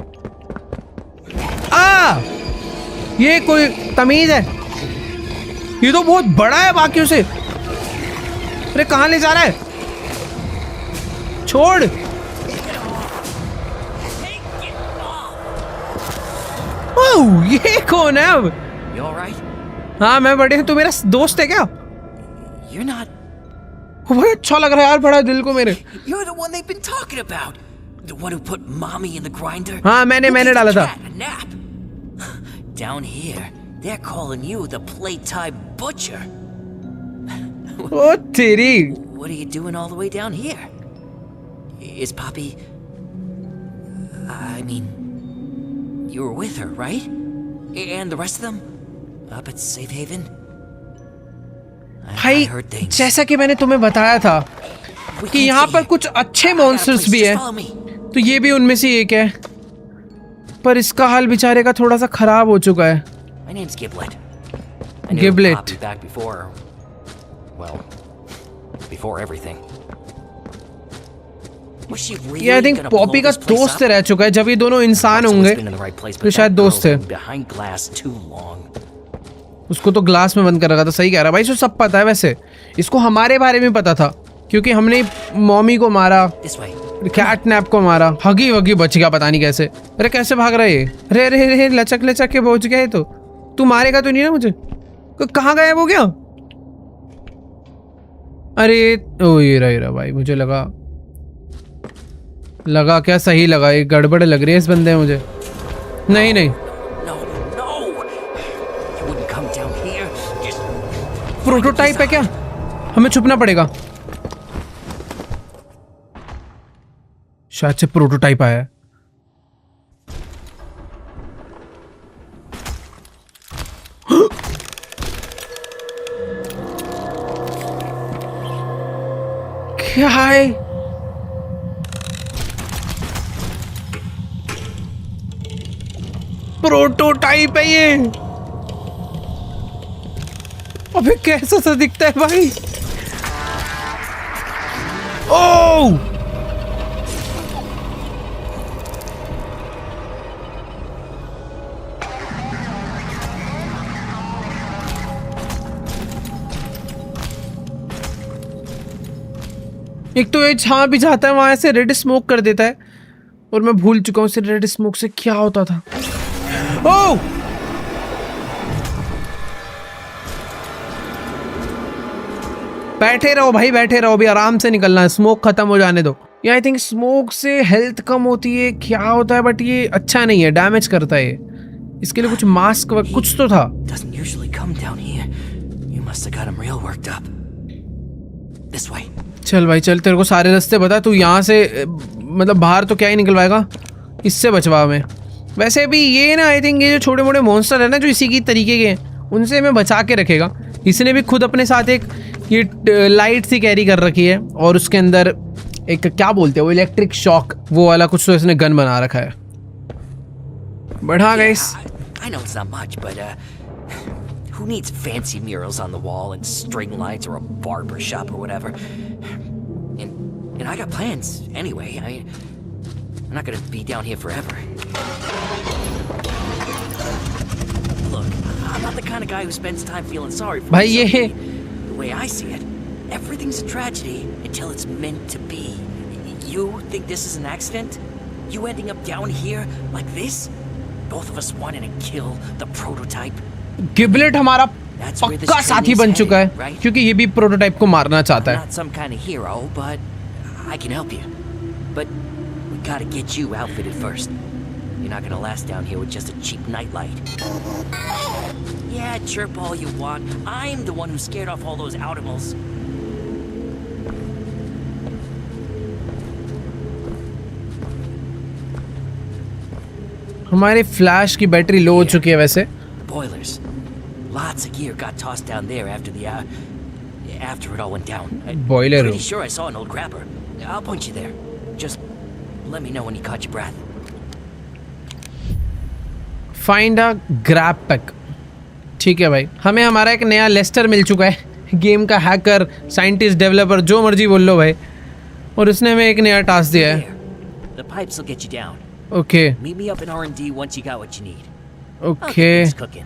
ये कोई तमीज़ है? ये तो बहुत बड़ा है बाकियों से। अरे कहाँ ले जा रहा है? छोड़। ओह, ये कौन है अब? हाँ मैं बढ़िया। तू मेरा दोस्त है क्या? बड़ा अच्छा लग रहा है यार, बड़ा दिल को मेरे। हाँ मैंने डाला था। Down here, they're calling you the playtime butcher. ओ तेरी। What are you doing all the way down here? Is Poppy... I mean, you were with her, right? And the rest of them? Up at Safe Haven? भाई, जैसा कि मैंने तुम्हें बताया था कि यहाँ पर कुछ अच्छे मॉन्स्टर्स भी हैं, तो ये भी उनमें से एक है। पर इसका हाल बेचारे का थोड़ा सा खराब हो चुका है। I knew Giblet. Poppy back before, well, before everything. Was she really ये I think gonna blow Poppy का this place दोस्त up? रह चुका है, जब ये दोनों इंसान Pops होंगे always been in the right place, तो but शायद that दोस्त girl's है। been behind glass too long. उसको तो ग्लास में बंद कर रखा था। सही कह रहा भाई, इसको सब पता है। वैसे इसको हमारे बारे में पता था क्योंकि हमने मॉमी को मारा, This way. कैट नैप को मारा, हगी वगी बच गया पता नहीं कैसे। अरे कैसे भाग रहा है ये? रे रे रे लचक लचक के पहुंच गया। तो तू मारेगा तो नहीं ना मुझे? कहाँ गायब हो गया? अरे ओ ये रहा भाई, मुझे लगा क्या सही लगा, ये गड़बड़ लग रही है इस बंदे में मुझे। नहीं नहीं, No, no. You wouldn't come down here. Just prototype है क्या? हमें छुपना पड़ेगा। शायद से प्रोटोटाइप आया है। क्या है? प्रोटोटाइप है ये। अबे कैसा सा दिखता है भाई? ओह एक तो ये जहां भी जाता है वहां से रेड स्मोक कर देता है, और मैं भूल चुका हूँ रेड स्मोक से क्या होता था। ओह बैठे रहो भाई, बैठे रहो, अभी आराम से निकलना है, स्मोक खत्म हो जाने दो। ये आई थिंक स्मोक से हेल्थ कम होती है, क्या होता है, बट ये अच्छा नहीं है, डैमेज करता है। इसके लिए कुछ मास्क कुछ तो था। doesn't usually come down here. You must have got him real worked up. This way. चल भाई चल, तेरे को सारे रास्ते बता, तू यहाँ से मतलब बाहर तो क्या ही निकलवाएगा, इससे बचवा में। वैसे भी ये ना आई थिंक ये जो छोटे मोटे मॉन्स्टर है ना जो इसी की तरीके के हैं, उनसे हमें बचा के रखेगा। इसने भी खुद अपने साथ एक ये लाइट सी कैरी कर रखी है, और उसके अंदर एक क्या बोलते हैं वो इलेक्ट्रिक शॉक वो वाला कुछ तो इसने गन बना रखा है। बढ़ा guys. I know it's not much, but who needs fancy murals on the wall and string lights or a barber shop or whatever? And I got plans anyway. I'm not gonna be down here forever. Look, I'm not the kind of guy who spends time feeling sorry for भाई myself. ये The way I see it, everything's a tragedy until it's meant to be. You think this is an accident? You ending up down here like this? Both of us wanting to kill the prototype? गिबलेट हमारा That's where this पक्का train साथी is बन चुका headed, है, right? क्योंकि ये भी prototype को मारना चाहता I'm है। not some kind of hero, but I can help you. But we gotta get you outfitted first. You're not gonna last down here with just a cheap nightlight. Yeah, chirp all you want. I'm the one who scared off all those animals. हमारे flash की battery low हो चुकी है वैसे। Boilers. Lots of gear got tossed down there after it all went down. Boiler Pretty room. sure I saw an old grabber. I'll point you there. Just let me know when you caught your breath. Find a grab pack. ठीक है भाई, हमें हमारा एक नया Lester मिल चुका है, game का हैकर, साइंटिस्ट, डेवलपर, जो मर्जी बोल लो भाई, और उसने हमें एक नया टास्क दिया है। There. The pipes will get you down. Okay Meet me up in R&D once you got what you need. I'll okay keep things cooking.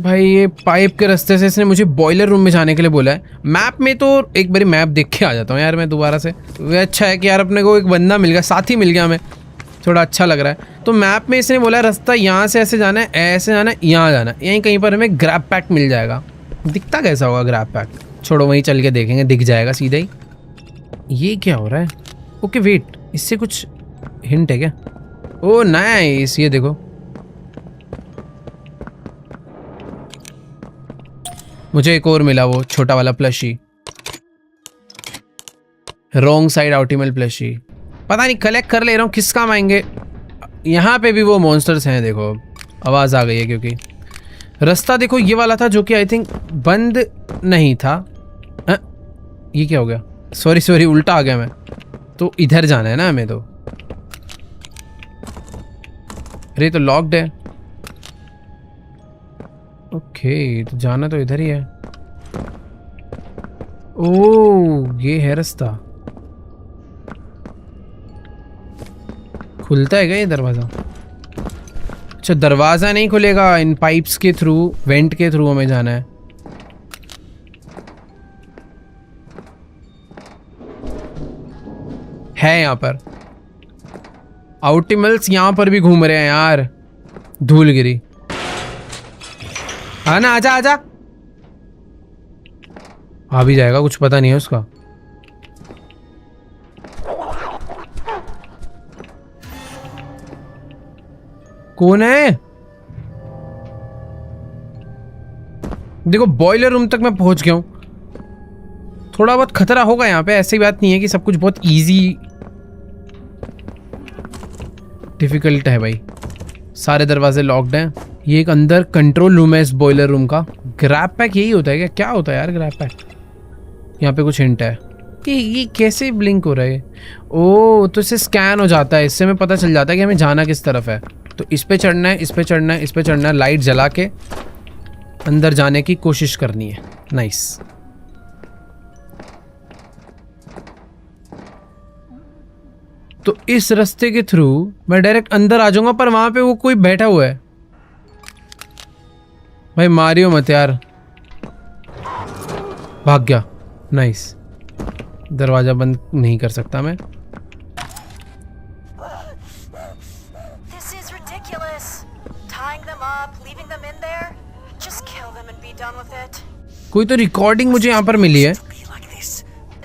भाई ये पाइप के रास्ते से इसने मुझे बॉयलर रूम में जाने के लिए बोला है। मैप में तो एक बारी मैप देख के आ जाता हूँ यार मैं दोबारा से। वो अच्छा है कि यार अपने को एक बंदा मिल गया, साथी मिल गया, हमें थोड़ा अच्छा लग रहा है। तो मैप में इसने बोला रास्ता यहाँ से ऐसे जाना है, ऐसे जाना है, यहाँ जाना है, यहीं कहीं पर हमें ग्रैब पैक मिल जाएगा। दिखता कैसा होगा ग्रैब पैक? छोड़ो वहीं चल के देखेंगे, दिख जाएगा सीधा ही। ये क्या हो रहा है? ओके वेट, इससे कुछ हिंट है क्या? ओ नाइस, ये देखो मुझे एक और मिला, वो छोटा वाला plushie, wrong side optimal plushie. पता नहीं कलेक्ट कर ले रहा हूँ, किस काम आएंगे। यहाँ पे भी वो मॉन्स्टर्स हैं, देखो आवाज़ आ गई है क्योंकि रास्ता देखो ये वाला था जो कि आई थिंक बंद नहीं था। ये क्या हो गया? सॉरी उल्टा आ गया मैं। तो इधर जाना है ना हमें तो। अरे तो लॉक्ड है। ओके, तो जाना तो इधर ही है। ओ, ये है रास्ता। खुलता है क्या ये दरवाजा? अच्छा, दरवाजा नहीं खुलेगा, इन पाइप्स के थ्रू, वेंट के थ्रू हमें जाना है यहाँ पर। आउटिमल्स यहाँ पर भी घूम रहे हैं यार। धूलगिरी, हाँ ना, आजा आजा। आ भी जाएगा, कुछ पता नहीं है उसका। कौन है? देखो, बॉयलर रूम तक मैं पहुंच गया हूं। थोड़ा बहुत खतरा होगा यहाँ पे, ऐसी बात नहीं है कि सब कुछ बहुत इजी डिफिकल्ट है भाई। सारे दरवाजे लॉक्ड हैं। ये एक अंदर कंट्रोल रूम है इस बॉयलर रूम का। ग्रैब पैक यही होता है क्या? क्या होता है यार ग्रैब पैक? यहाँ पे कुछ हिंट है कि ये कैसे ब्लिंक हो रहा है। ओ, तो इससे स्कैन हो जाता है, इससे हमें पता चल जाता है कि हमें जाना किस तरफ है। तो इस पे चढ़ना है, इस पे चढ़ना है, इस पे चढ़ना है, लाइट जला के अंदर जाने की कोशिश करनी है। नाइस। तो इस रास्ते के थ्रू मैं डायरेक्ट अंदर आ जाऊंगा, पर वहां पे वो कोई बैठा हुआ है। भाई मारियो मत यार। भाग गया। नाइस। दरवाजा बंद नहीं कर सकता मैं। This is ridiculous. Tying them up, leaving them in there. Just kill them and be done with it. कोई तो रिकॉर्डिंग मुझे यहाँ पर मिली है। Be like this.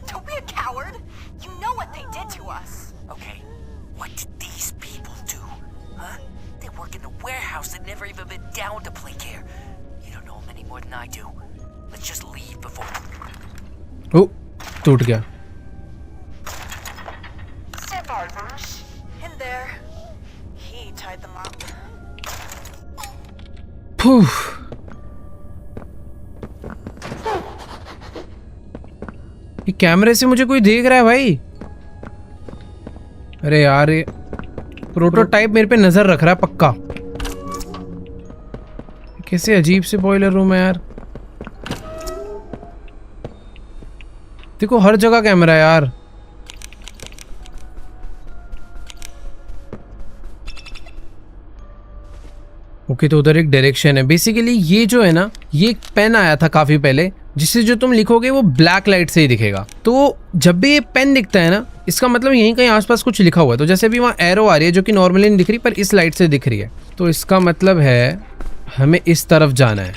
Don't be a coward. You know what they did to us. Okay, what did these people do? Huh? They work in the warehouse that never even been down to play care. You don't know them any more than I do. Let's just leave before. ओ, टूट गया। Survivors. In there. He tied them up. फूह। ये कैमरे से मुझे कोई देख रहा है भाई। अरे यार, ये प्रोटोटाइप मेरे पे नजर रख रहा है पक्का। कैसे अजीब से बॉयलर रूम है यार। देखो, हर जगह कैमरा है यार। ओके, तो उधर एक डायरेक्शन है। बेसिकली ये जो है ना, ये एक पेन आया था काफी पहले, जिससे जो तुम लिखोगे वो ब्लैक लाइट से ही दिखेगा। तो जब भी ये पेन दिखता है ना, इसका मतलब यहीं कहीं आसपास कुछ लिखा हुआ है। तो जैसे भी वहाँ एरो आ रही है जो कि नॉर्मली नहीं दिख रही, पर इस लाइट से दिख रही है, तो इसका मतलब है हमें इस तरफ जाना है।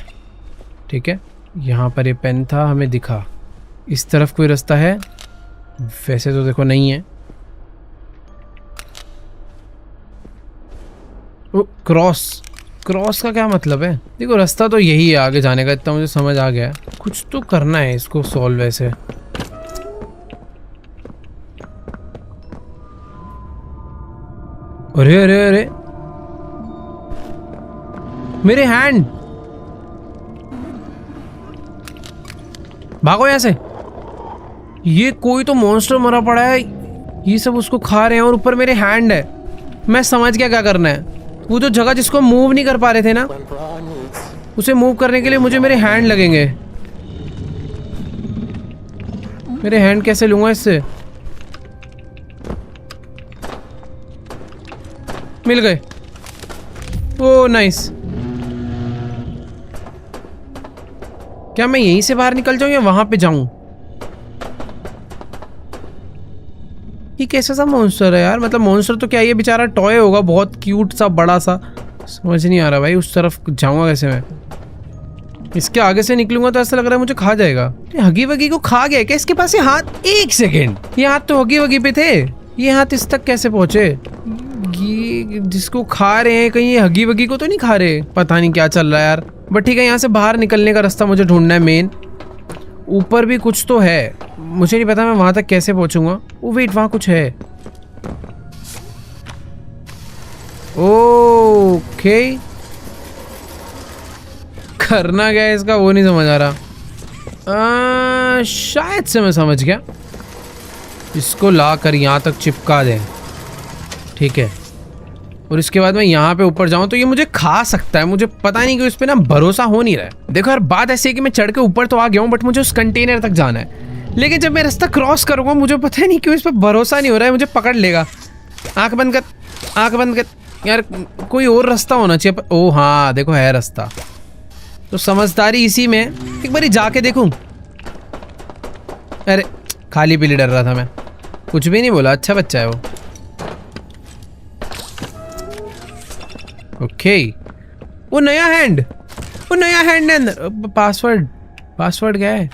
ठीक है, यहाँ पर ये पेन था, हमें दिखा। इस तरफ कोई रास्ता है? वैसे तो देखो नहीं है। ओ, क्रॉस। क्रॉस का क्या मतलब है? देखो, रास्ता तो यही है आगे जाने का, इतना मुझे समझ आ गया। कुछ तो करना है इसको सॉल्व ऐसे। अरे अरे अरे, मेरे हैंड। भागो यहाँ से। ये कोई तो मॉन्स्टर मरा पड़ा है, ये सब उसको खा रहे हैं, और ऊपर मेरे हैंड है। मैं समझ गया क्या करना है। वो जो जगह जिसको मूव नहीं कर पा रहे थे ना, उसे मूव करने के लिए मुझे मेरे हैंड लगेंगे। मेरे हैंड कैसे लूंगा इससे? मिल गए। ओ नाइस। क्या मैं यहीं से बाहर निकल जाऊं या वहां पे जाऊं? ये कैसा सा मॉन्स्टर है यार? मतलब मॉन्स्टर तो क्या, ये बेचारा टॉय होगा, बहुत क्यूट सा बड़ा सा। समझ नहीं आ रहा भाई, उस तरफ जाऊंगा कैसे मैं? इसके आगे से निकलूंगा तो ऐसा लग रहा है मुझे खा जाएगा। हगी वगी को खा गया क्या इसके पास ये हाथ? एक सेकेंड, ये हाथ तो हगी वगी पे थे, ये हाथ इस तक कैसे पहुंचे? ये जिसको खा रहे हैं, कहीं ये हगी वगी को तो नहीं खा रहे? पता नहीं क्या चल रहा है यार। बट ठीक है, यहाँ से बाहर निकलने का रास्ता मुझे ढूंढना है मेन। ऊपर भी कुछ तो है, मुझे नहीं पता मैं वहां तक कैसे पहुंचूंगा। ओ वेट, वहां कुछ है। ओके, करना क्या है इसका वो नहीं समझ आ रहा। शायद से मैं समझ गया, इसको ला कर यहाँ तक चिपका दें। ठीक है, और इसके बाद मैं यहाँ पे ऊपर जाऊँ तो ये मुझे खा सकता है। मुझे पता नहीं क्यों इस पे ना भरोसा हो नहीं रहा है। देखो यार बात ऐसी है कि मैं चढ़ के ऊपर तो आ गया हूँ बट मुझे उस कंटेनर तक जाना है, लेकिन जब मैं रास्ता क्रॉस करूँगा मुझे पता नहीं क्यों इस पर भरोसा नहीं हो रहा है, मुझे पकड़ लेगा। आँख बंद कर, आँख बंद कर यार, कोई और रास्ता होना चाहिए। ओ हाँ देखो है रास्ता, तो समझदारी इसी में। एक बारी जाके देखूं। अरे खाली पीली डर रहा था मैं, कुछ भी नहीं बोला, अच्छा बच्चा है वो। ओके वो नया हैंड है अंदर। पासवर्ड क्या है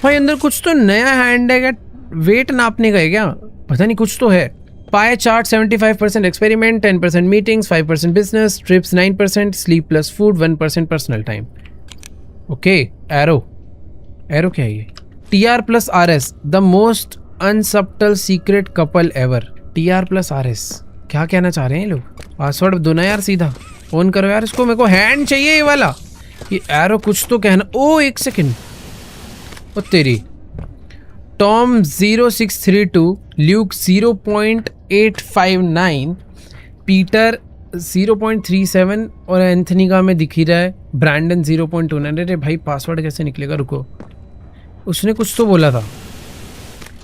भाई अंदर? कुछ तो नया हैंड है क्या? वेट नापने का है क्या? पता नहीं, कुछ तो है। Pie chart 75% experiment, 10% meetings, 5% business, trips 9%, sleep plus food 1% personal time. Okay arrow क्या है ये? TR plus RS the most unsubtle secret couple ever. TR plus RS क्या कहना चाह रहे हैं ये लोग? पासवर्ड दो ना यार, सीधा ऑन करो यार इसको। मेरे को हैंड चाहिए ये वाला। ये एरो कुछ तो कहना। ओ एक सेकेंड, ओ तेरी। टॉम 0632, ल्यूक 0.859, पीटर 0.37 और एंथनी का में दिख ही रहा है ब्रैंडन 0.29। अरे भाई पासवर्ड कैसे निकलेगा? रुको, उसने कुछ तो बोला था।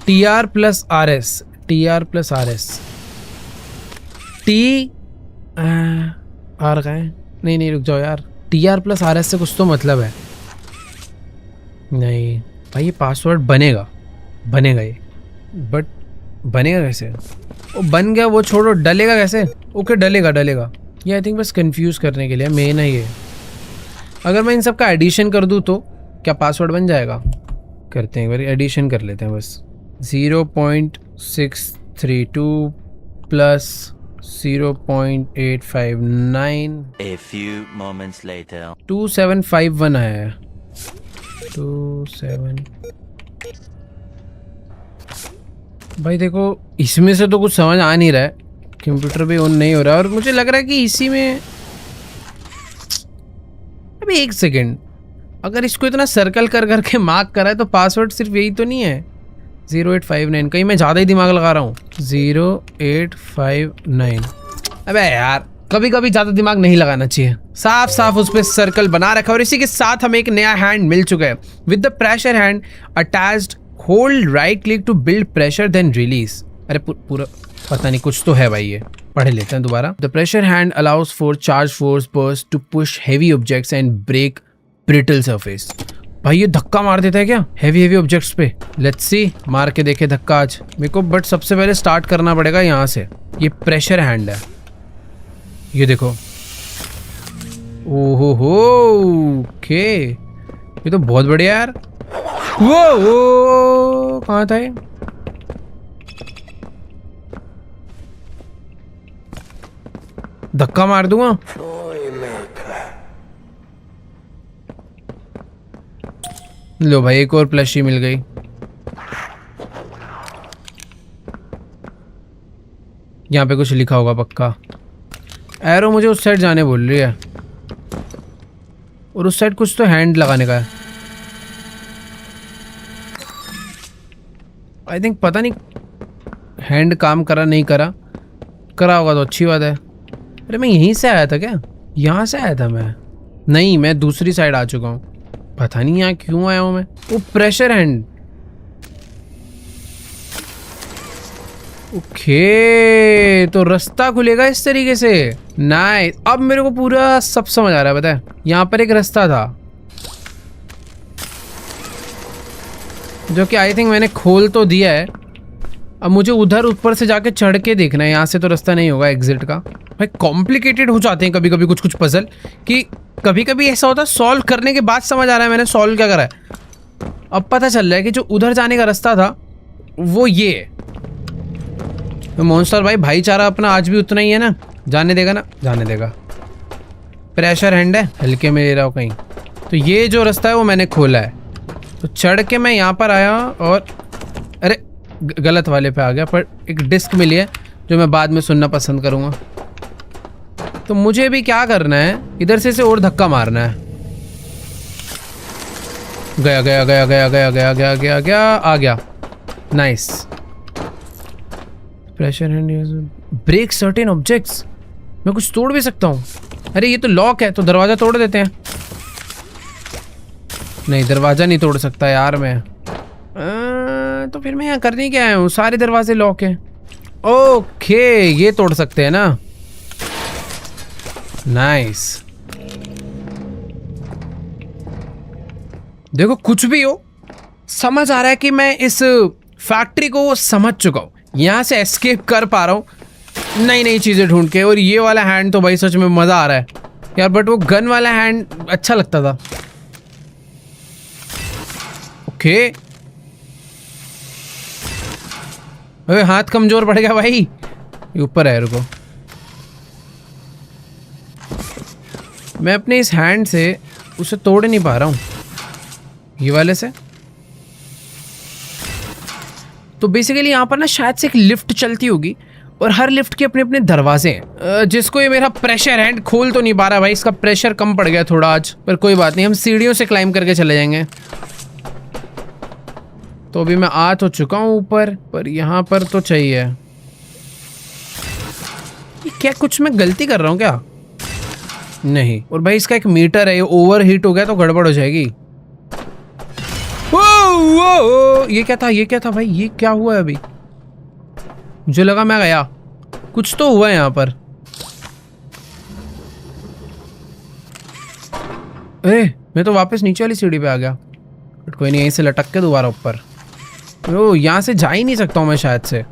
TR plus RS T R का है? नहीं रुक जाओ यार, TR प्लस RS से कुछ तो मतलब है। नहीं भाई ये पासवर्ड बनेगा ये, बट बनेगा कैसे? वो बन गया वो छोड़ो, डलेगा कैसे? ओके डलेगा। ये आई थिंक बस कंफ्यूज करने के लिए मेन है ये। अगर मैं इन सब का एडिशन कर दूँ तो क्या पासवर्ड बन जाएगा? करते हैं एक बार एडिशन कर लेते हैं बस। 0.632 plus 0.859 A few moments later. 2751 आया है। 27 भाई देखो इसमें से तो कुछ समझ आ नहीं रहा है। कंप्यूटर भी ऑन नहीं हो रहा है और मुझे लग रहा है कि इसी में। अभी एक सेकेंड, अगर इसको इतना सर्कल कर करके मार्क करा है तो पासवर्ड सिर्फ यही तो नहीं है 0859। कहीं मैं ज़्यादा ही दिमाग लगा रहा हूँ। 0859। अबे यार कभी कभी ज़्यादा दिमाग नहीं लगाना चाहिए। साफ उस पर सर्कल बना रखा है। और इसी के साथ हमें एक नया हैंड मिल चुका है with the pressure hand attached. Hold right click to build pressure then release. अरे पूरा पता नहीं, कुछ तो है भाई, ये पढ़ लेते हैं दोबारा। The pressure hand allows for charge force burst to push heavy objects and break brittle surface. भाई ये धक्का मार देता है क्या हेवी ऑब्जेक्ट्स पे? लेट्स सी, मार के देखे धक्का आज मेरे को। बट सबसे पहले स्टार्ट करना पड़ेगा यहाँ से। ये प्रेशर हैंड है, ये देखो। ओहो हो ओके, ये तो बहुत बढ़िया यार। वो कहाँ था ये? धक्का मार दूंगा। लो भाई एक और प्लशी मिल गई। यहाँ पे कुछ लिखा होगा पक्का। एरो मुझे उस साइड जाने बोल रही है और उस साइड कुछ तो हैंड लगाने का है। आई थिंक पता नहीं हैंड काम करा नहीं करा होगा तो अच्छी बात है। अरे मैं यहीं से आया था क्या? यहाँ से आया था मैं? नहीं, मैं दूसरी साइड आ चुका हूँ। पता नहीं यहाँ क्यों आया हूँ मैं। वो प्रेशर हैंड। ओके तो रास्ता खुलेगा इस तरीके से। नाइस, अब मेरे को पूरा सब समझ आ रहा है। पता है यहाँ पर एक रास्ता था जो कि आई थिंक मैंने खोल तो दिया है। अब मुझे उधर ऊपर से जाके चढ़ के देखना है। यहाँ से तो रास्ता नहीं होगा एग्जिट का। भाई कॉम्प्लिकेटेड हो जाते हैं कभी कभी कुछ पजल, कि कभी कभी ऐसा होता है सॉल्व करने के बाद समझ आ रहा है मैंने सॉल्व क्या करा है। अब पता चल रहा है कि जो उधर जाने का रास्ता था वो ये है। तो मॉन्स्टर भाईचारा अपना आज भी उतना ही है ना, जाने देगा ना? जाने देगा। प्रेशर हैंड है, हल्के में ले रहा हूँ कहीं। तो ये जो रास्ता है वो मैंने खोला है। तो चढ़ के मैं यहाँ पर आया और अरे गलत वाले पे आ गया। पर एक डिस्क मिली है जो मैं बाद में सुनना पसंद करूँगा। तो मुझे भी क्या करना है, इधर से और धक्का मारना है। गया। Nice. Pressure hand brake certain objects. मैं कुछ तोड़ भी सकता हूँ। अरे ये तो लॉक है, तो दरवाज़ा तोड़ देते हैं। नहीं, दरवाज़ा नहीं तोड़ सकता यार मैं। तो फिर मैं यहाँ करने क्या आया हूँ? सारे दरवाजे लॉक हैं। ओके, ये तोड़ सकते हैं ना। नाइस। देखो, कुछ भी हो, समझ आ रहा है कि मैं इस फैक्ट्री को समझ चुका हूँ। यहाँ से एस्केप कर पा रहा हूँ नई नई चीज़ें ढूंढ के। और ये वाला हैंड तो भाई सच में मज़ा आ रहा है यार। बट वो गन वाला हैंड अच्छा लगता था। ओके, अबे हाथ कमजोर पड़ गया भाई। ये ऊपर है, रुको। मैं अपने इस हैंड से उसे तोड़ नहीं पा रहा हूँ, ये वाले से। तो बेसिकली यहाँ पर ना शायद से एक लिफ्ट चलती होगी और हर लिफ्ट के अपने अपने दरवाजे हैं, जिसको ये मेरा प्रेशर हैंड खोल तो नहीं पा रहा भाई। इसका प्रेशर कम पड़ गया थोड़ा आज, पर कोई बात नहीं, हम सीढ़ियों से क्लाइंब करके चले जाएंगे। तो अभी मैं आ तो चुका हूँ ऊपर, पर यहाँ पर तो चाहिए। ये क्या, कुछ मैं गलती कर रहा हूँ क्या? नहीं। और भाई इसका एक मीटर है, ये ओवर हीट हो गया तो गड़बड़ हो जाएगी। वो ये क्या था? ये क्या था भाई? ये क्या हुआ है अभी? मुझे लगा मैं गया, कुछ तो हुआ है यहाँ पर। अरे मैं तो वापस नीचे वाली सीढ़ी पे आ गया। बट कोई नहीं, यहीं से लटक के दोबारा ऊपर। ओ, यहाँ से जा ही नहीं सकता हूँ मैं शायद से।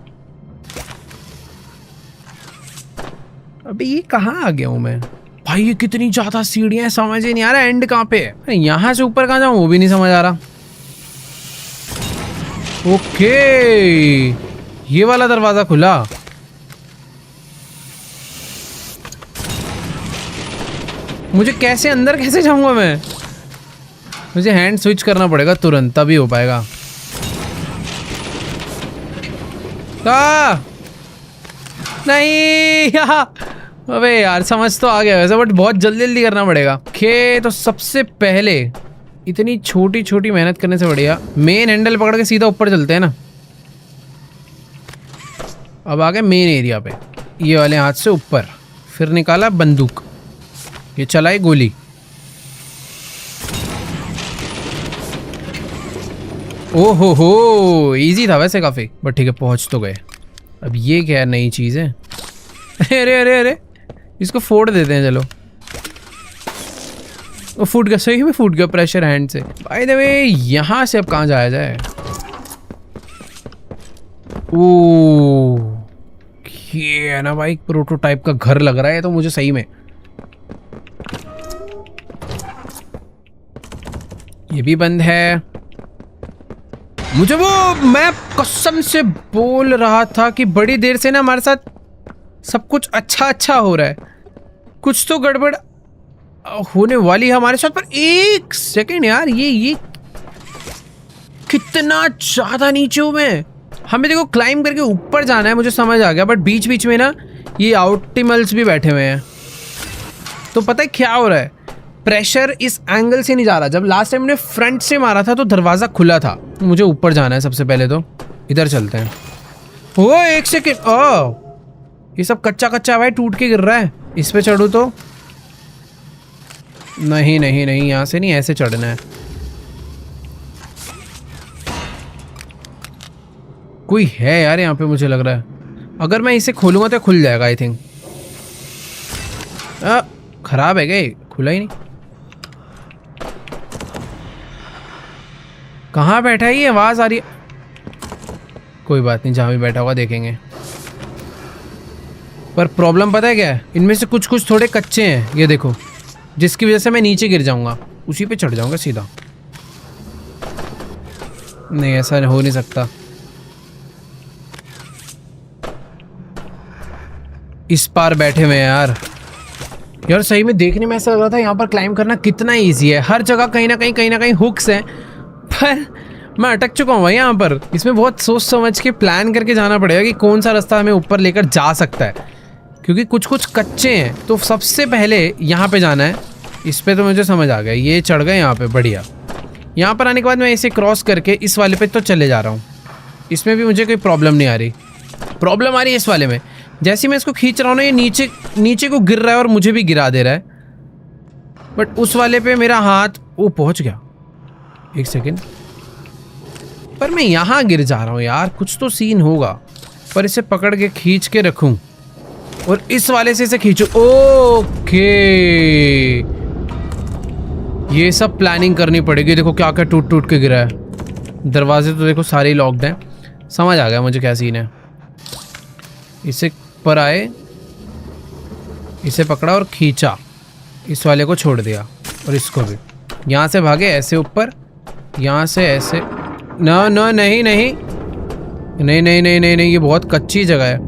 अबे ये कहाँ आ गया हूँ मैं भाई? ये कितनी ज्यादा सीढ़ियाँ हैं, समझ ही नहीं आ रहा एंड कहाँ पे है। यहाँ से ऊपर कहाँ जाऊँ वो भी नहीं समझ आ रहा। ओके, ये वाला दरवाजा खुला। मुझे कैसे अंदर कैसे जाऊंगा मैं? मुझे हैंड स्विच करना पड़ेगा तुरंत, तभी हो पाएगा। नहीं अबे यार, समझ तो आ गया वैसे, बट बहुत जल्दी जल्दी करना पड़ेगा। ओके, तो सबसे पहले इतनी छोटी छोटी मेहनत करने से बढ़िया मेन हैंडल पकड़ के सीधा ऊपर चलते हैं ना। अब आ गए मेन एरिया पे। ये वाले हाथ से ऊपर, फिर निकाला बंदूक, ये चलाई गोली। ओहो हो, इजी था वैसे काफी, बट ठीक है पहुंच तो गए। अब ये क्या है, नई चीज है। अरे अरे अरे, इसको फोड़ देते हैं चलो। वो फूट गया, सही में फूट गया प्रेशर हैंड से। बाय द वे, यहाँ से अब कहाँ जाया जाए? ओह, ये है ना भाई, प्रोटोटाइप का घर लग रहा है तो मुझे सही में। ये भी बंद है। मुझे वो, मैं कसम से बोल रहा था कि बड़ी देर से ना हमारे साथ सब कुछ अच्छा अच्छा हो रहा है, कुछ तो गड़बड़ होने वाली है हमारे साथ। पर एक सेकेंड यार, ये कितना ज्यादा नीचे हूं मैं। हमें देखो क्लाइंब करके ऊपर जाना है, मुझे समझ आ गया, बट बीच बीच में ना ये ऑप्टिमल्स भी बैठे हुए हैं। तो पता है क्या हो रहा है, प्रेशर इस एंगल से नहीं जा रहा। जब लास्ट टाइम ने फ्रंट से मारा था तो दरवाजा खुला था। मुझे ऊपर जाना है सबसे पहले, तो इधर चलते हैं। ओ एक सेकेंड, ओ ये सब कच्चा कच्चा भाई, टूट के गिर रहा है। इस पे चढ़ूं तो नहीं नहीं नहीं, यहाँ से नहीं, ऐसे चढ़ना है। कोई है यार यहाँ पे, मुझे लग रहा है। अगर मैं इसे खोलूंगा तो खुल जाएगा आई थिंक। खराब है क्या? खुला ही नहीं। कहाँ बैठा है ये? आवाज आ रही है। कोई बात नहीं, जहाँ भी बैठा होगा देखेंगे। पर प्रॉब्लम पता है क्या है, इनमें से कुछ कुछ थोड़े कच्चे हैं, ये देखो, जिसकी वजह से मैं नीचे गिर जाऊंगा, उसी पे चढ़ जाऊंगा सीधा। नहीं, ऐसा हो नहीं सकता। इस पार बैठे हुए हैं यार। यार सही में देखने में ऐसा लग रहा था यहाँ पर क्लाइंब करना कितना इजी है। हर जगह कहीं ना कहीं हुक्स हैं, पर मैं अटक चुका हूँ भाई यहाँ पर। इसमें बहुत सोच समझ के प्लान करके जाना पड़ेगा कि कौन सा रास्ता हमें ऊपर लेकर जा सकता है, क्योंकि कुछ कुछ कच्चे हैं। तो सबसे पहले यहाँ पे जाना है। इस पे तो मुझे समझ आ गया, ये चढ़ गए यहाँ पे, बढ़िया। यहाँ पर आने के बाद मैं इसे क्रॉस करके इस वाले पे तो चले जा रहा हूँ। इसमें भी मुझे कोई प्रॉब्लम नहीं आ रही। प्रॉब्लम आ रही है इस वाले में जैसे ही मैं इसको खींच रहा हूँ ना ये नीचे नीचे को गिर रहा है और मुझे भी गिरा दे रहा है। बट उस वाले पे मेरा हाथ वो पहुंच गया। एक सेकेंड, पर मैं यहाँ गिर जा रहा हूँ यार, कुछ तो सीन होगा। पर इसे पकड़ के खींच के रखूं और इस वाले से इसे खींचूं। ओके, ये सब प्लानिंग करनी पड़ेगी। देखो क्या क्या टूट टूट के गिरा है। दरवाजे तो देखो सारे ही लॉक्ड हैं। समझ आ गया मुझे क्या सीन है। इसे पर आए, इसे पकड़ा और खींचा, इस वाले को छोड़ दिया और इसको भी। यहाँ से भागे ऐसे ऊपर, यहाँ से ऐसे। ना ना नहीं नहीं नहीं नहीं नहीं नहीं नहीं, ये बहुत कच्ची जगह है।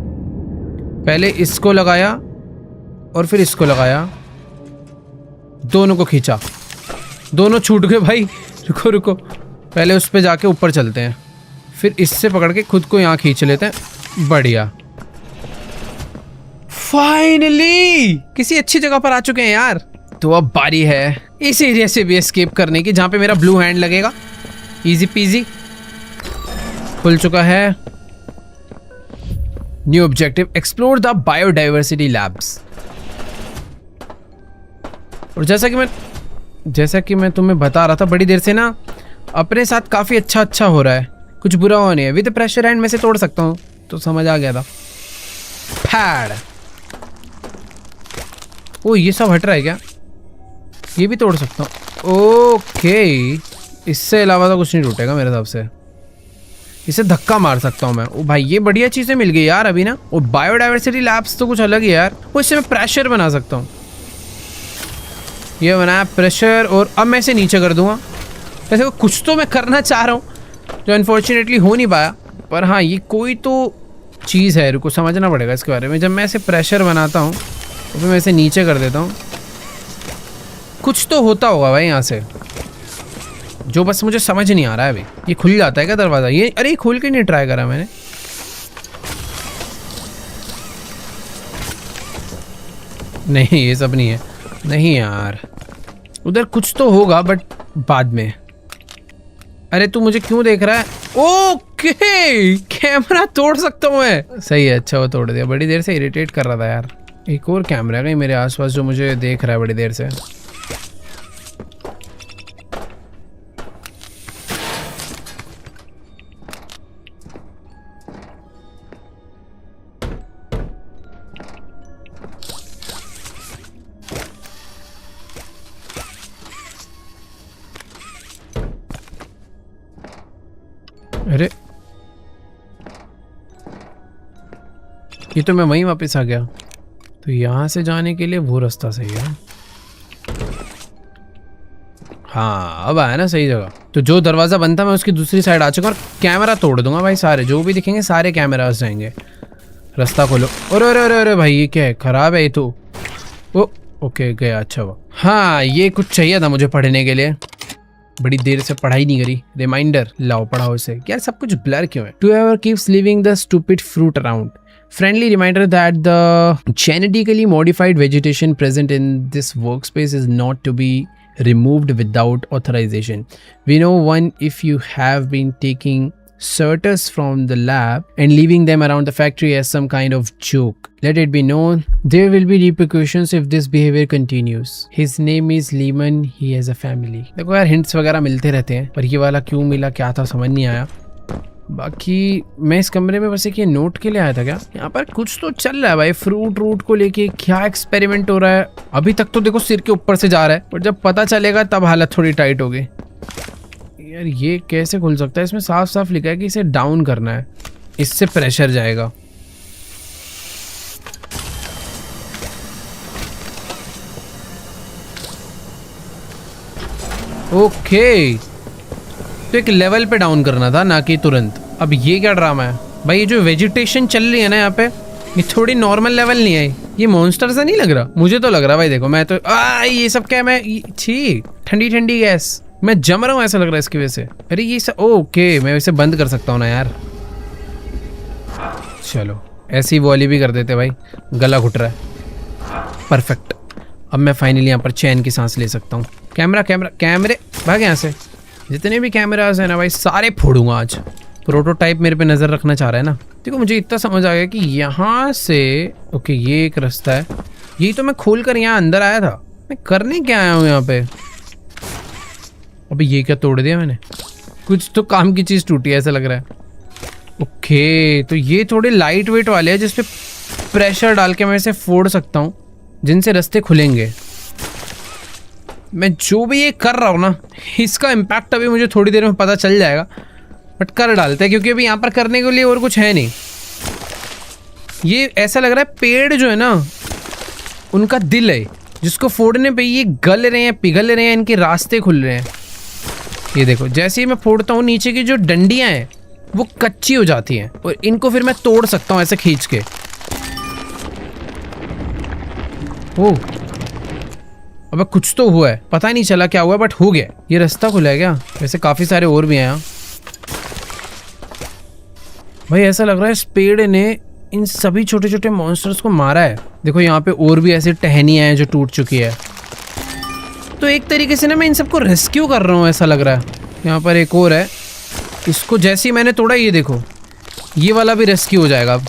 पहले इसको लगाया और फिर इसको लगाया, दोनों को खींचा, दोनों छूट गए भाई। रुको रुको, पहले उस पे जाके ऊपर चलते हैं, फिर इससे पकड़ के खुद को यहाँ खींच लेते हैं। बढ़िया, फाइनली किसी अच्छी जगह पर आ चुके हैं यार। तो अब बारी है इस एरिया से भी एस्केप करने की, जहाँ पे मेरा ब्लू हैंड लगेगा। इजी पीजी, खुल चुका है। New objective, explore the biodiversity labs. और जैसा कि मैं तुम्हें बता रहा था बड़ी देर से ना, अपने साथ काफी अच्छा हो रहा है, कुछ बुरा हुआ नहीं है। विद प्रेशर हैंड में से तोड़ सकता हूँ, तो समझ आ गया था। फैड, ओ ये सब हट रहा है क्या? ये भी तोड़ सकता हूँ। ओके, इससे अलावा तो कुछ नहीं टूटेगा मेरे हिसाब से। इसे धक्का मार सकता हूँ मैं। ओ भाई ये बढ़िया चीजें मिल गई यार अभी ना। और बायोडाइवर्सिटी लैब्स तो कुछ अलग ही यार। वो इससे मैं प्रेशर बना सकता हूँ। ये बनाया प्रेशर, और अब मैं इसे नीचे कर दूंगा। वैसे कुछ तो मैं करना चाह रहा हूँ जो अनफॉर्चुनेटली हो नहीं पाया, पर हाँ ये कोई तो चीज़ है। रुको, समझना पड़ेगा इसके बारे में। जब मैं इसे प्रेशर बनाता हूँ तो फिर मैं इसे नीचे कर देता हूँ, कुछ तो होता होगा भाई यहाँ से, जो बस मुझे समझ नहीं आ रहा है अभी। ये खुल जाता है क्या दरवाज़ा? ये अरे खोल के नहीं ट्राई करा मैंने। नहीं ये सब नहीं है। नहीं यार, उधर कुछ तो होगा बट बाद में। अरे तू मुझे क्यों देख रहा है? ओके, कैमरा तोड़ सकता हूँ मैं। सही है, अच्छा वो तोड़ दिया। बड़ी देर से इरिटेट कर रहा था यार। एक और कैमरा है कहीं मेरे आसपास जो मुझे देख रहा है बड़ी देर से। अरे ये तो मैं वहीं वापस आ गया। तो यहाँ से जाने के लिए वो रास्ता सही है। हाँ अब आया ना सही जगह। तो जो दरवाज़ा बंद था मैं उसकी दूसरी साइड आ चुका और कैमरा तोड़ दूंगा भाई। सारे जो भी दिखेंगे सारे कैमरास जाएंगे। रास्ता खोलो। अरे अरे अरे अरे भाई ये क्या है? ख़राब है ये तो। ओ ओके गया। अच्छा हुआ। हाँ ये कुछ चाहिए था मुझे पढ़ने के लिए। बड़ी देर से पढ़ाई नहीं करी। रिमाइंडर लाओ, पढ़ाओ इसे। यार सब कुछ ब्लर क्यों है? Whoever keeps leaving the stupid fruit around. Friendly reminder that the genetically modified vegetation present in this workspace is not to be removed without authorization. We know one if you have been taking certus from the lab and leaving them around the factory as some kind of joke. Let it be known there will be repercussions if this behavior continues. His name is Lehman. He has a family. देखो यार hints वगैरह मिलते रहते हैं, पर ये वाला क्यों मिला क्या था समझ नहीं आया। बाकी मैं इस कमरे में बस एक ये नोट के लिए आया था क्या? यहाँ पर कुछ तो चल रहा है भाई। फ्रूट रूट को लेके क्या एक्सपेरिमेंट हो रहा है? अभी तक तो देखो सिर के ऊपर से जा रहा है, पर जब पता चलेगा तब हालत थोड़ी टाइट होगी। यार ये कैसे खुल सकता है? इसमें साफ साफ लिखा है कि इसे डाउन करना है, इससे प्रेशर जाएगा। ओके तो एक लेवल पे डाउन करना था ना कि तुरंत। अब ये क्या ड्रामा है भाई? ये जो वेजिटेशन चल रही है ना यहाँ पे, ये थोड़ी नॉर्मल लेवल नहीं है। ये मॉन्स्टर सा नहीं लग रहा? मुझे तो लग रहा भाई। देखो मैं तो ये सब क्या, मैं छी ठंडी ठंडी गैस मैं जम रहा हूँ ऐसा लग रहा है इसकी वजह से। अरे ये सब ओके, मैं इसे बंद कर सकता हूँ ना यार। चलो ऐसी वॉली भी कर देते भाई, गला घुट रहा है। परफेक्ट, अब मैं फाइनली यहाँ पर चैन की सांस ले सकता हूँ। कैमरे भाग यहाँ से। जितने भी कैमरास हैं ना भाई सारे फोड़ूंगा आज। प्रोटोटाइप मेरे पे नज़र रखना चाह रहा है ना, देखो मुझे इतना समझ आ गया कि यहाँ से ओके ये एक रास्ता है, यही तो मैं खोल कर यहाँ अंदर आया था। मैं करने क्या आया हूँ यहाँ पे? अबे ये क्या तोड़ दिया मैंने? कुछ तो काम की चीज़ टूटी है ऐसा लग रहा है। ओके तो ये थोड़े लाइट वेट वाले हैं जिसपे प्रेशर डाल के मैं इसे फोड़ सकता हूँ, जिनसे रास्ते खुलेंगे। मैं जो भी ये कर रहा हूँ ना, इसका इम्पैक्ट अभी मुझे थोड़ी देर में पता चल जाएगा, बट कर डालते हैं क्योंकि अभी यहाँ पर करने के लिए और कुछ है नहीं। ये ऐसा लग रहा है पेड़ जो है ना उनका दिल है, जिसको फोड़ने पे ये गल रहे हैं, पिघल रहे हैं, इनके रास्ते खुल रहे हैं। ये देखो जैसे ही मैं फोड़ता हूँ नीचे की जो डंडियाँ हैं वो कच्ची हो जाती हैं और इनको फिर मैं तोड़ सकता हूँ ऐसे खींच के। ओह अबे कुछ तो हुआ है, पता नहीं चला क्या हुआ बट हो गया। ये रास्ता खुला है क्या? वैसे काफी सारे और भी हैं यहाँ। भाई ऐसा लग रहा है इस पेड़ ने इन सभी छोटे छोटे मॉन्स्टर्स को मारा है। देखो यहाँ पे और भी ऐसी टहनियाँ हैं जो टूट चुकी है। तो एक तरीके से ना मैं इन सबको रेस्क्यू कर रहा हूँ ऐसा लग रहा है। यहाँ पर एक और है, इसको जैसे ही मैंने तोड़ा ये देखो ये वाला भी रेस्क्यू हो जाएगा अब।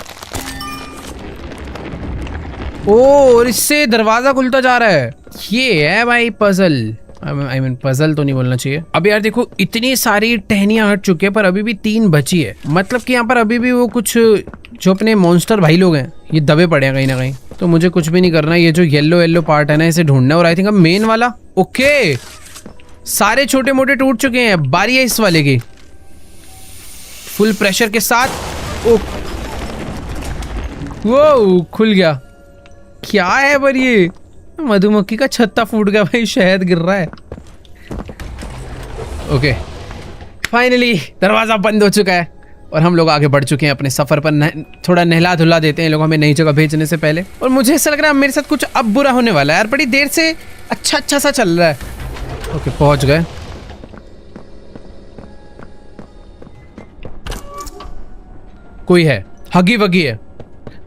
और इससे दरवाजा खुलता जा रहा है। ये है भाई पजल, आई मीन पजल तो नहीं बोलना चाहिए। अब यार देखो इतनी सारी टहनियां हट चुकी है पर अभी भी 3 बची है। मतलब कि यहाँ पर अभी भी वो कुछ जो अपने मॉन्स्टर भाई लोग हैं ये दबे पड़े हैं कहीं ना कहीं। तो मुझे कुछ भी नहीं करना, ये जो येलो येलो पार्ट है ना इसे ढूंढना है। और आई थिंक अब मेन वाला ओके सारे छोटे मोटे टूट चुके हैं, बारी है इस वाले की। फुल प्रेशर के साथ वो खुल गया। क्या है पर ये मधुमक्खी का छत्ता फूट गया भाई, शहद गिर रहा है। ओके फाइनली दरवाजा बंद हो चुका है और हम लोग आगे बढ़ चुके हैं अपने सफर पर। थोड़ा नहला धुला देते हैं लोग हमें नई जगह भेजने से पहले। और मुझे ऐसा लग रहा है मेरे साथ कुछ अब बुरा होने वाला है यार, बड़ी देर से अच्छा सा चल रहा है। ओके पहुंच गए। कोई है, हगी वगी है,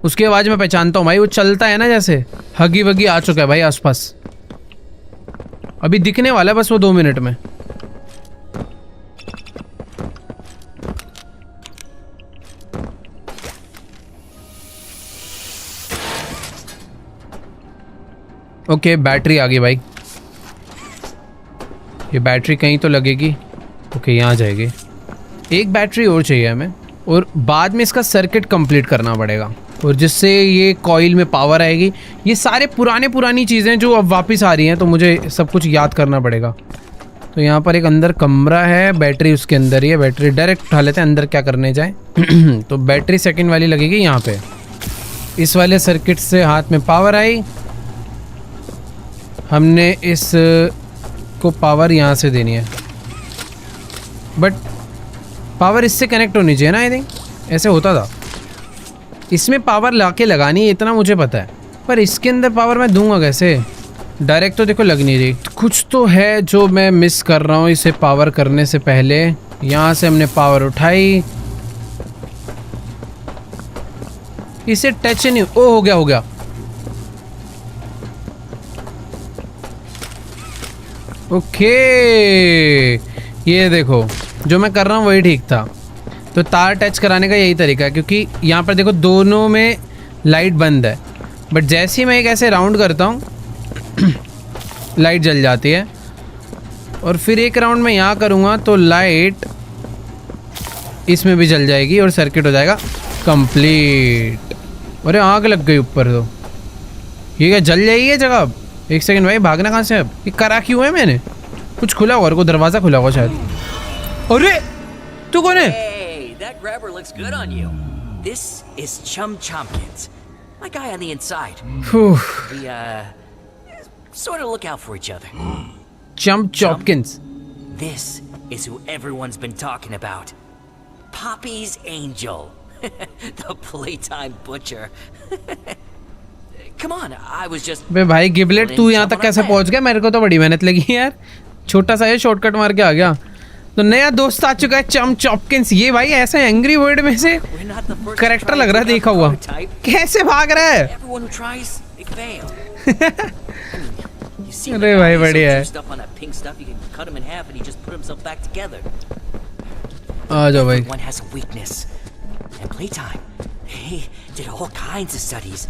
उसकी आवाज में पहचानता हूँ भाई, वो चलता है ना जैसे। हगी वगी आ चुका है भाई आसपास, अभी दिखने वाला है बस वो 2 मिनट में। ओके बैटरी आ गई भाई, ये बैटरी कहीं तो लगेगी। ओके यहाँ जाएगी। एक बैटरी और चाहिए हमें और बाद में इसका सर्किट कंप्लीट करना पड़ेगा और जिससे ये कॉइल में पावर आएगी। ये सारे पुरानी चीज़ें जो अब वापस आ रही हैं तो मुझे सब कुछ याद करना पड़ेगा। तो यहाँ पर एक अंदर कमरा है, बैटरी उसके अंदर ही है। बैटरी डायरेक्ट उठा लेते हैं, अंदर क्या करने जाए। तो बैटरी सेकंड वाली लगेगी यहाँ पे। इस वाले सर्किट से हाथ में पावर आई, हमने इस को पावर यहाँ से देनी है, बट पावर इससे कनेक्ट होनी चाहिए ना। आई थिंक ऐसे होता था, इसमें पावर लाके लगानी है इतना मुझे पता है, पर इसके अंदर पावर मैं दूंगा कैसे? डायरेक्ट तो देखो लग नहीं रही। कुछ तो है जो मैं मिस कर रहा हूँ इसे पावर करने से पहले। यहाँ से हमने पावर उठाई, इसे टच नहीं। ओ हो गया। ओके ये देखो जो मैं कर रहा हूँ वही ठीक था। तो तार टच कराने का यही तरीका है, क्योंकि यहाँ पर देखो दोनों में लाइट बंद है, बट जैसे ही मैं एक ऐसे राउंड करता हूँ लाइट जल जाती है। और फिर एक राउंड मैं यहाँ करूँगा तो लाइट इसमें भी जल जाएगी और सर्किट हो जाएगा कंप्लीट। अरे आग लग गई ऊपर। तो ये क्या जल जाएगी ये जगह? अब 1 सेकंड भाई, भागना कहाँ से? अब ये करा क्यों है मैंने? कुछ खुला हुआ, को दरवाजा खुला हुआ शायद। अरे तू कौन है? Hey, that grabber looks good on you. This is Chum Chompkins, my guy on the inside. We sort of look out for each other. Chum Chompkins. This is who everyone's been talking about. Poppy's Angel, the playtime butcher. Come on, I was just. बे भाई गिबलेट तू यहाँ तक कैसे पहुँच गया? मेरे को तो बड़ी मेहनत लगी यार, छोटा सा ये शॉर्टकट मार के आ गया। तो नया दोस्त आ चुका है चम चॉपकिंस। ये भाई ऐसे एंग्री बर्ड में से कैरेक्टर लग रहा है देखा हुआ। कैसे भाग रहा है? अरे भाई बढ़िया है। आ जाओ भाई। did all kinds of studies,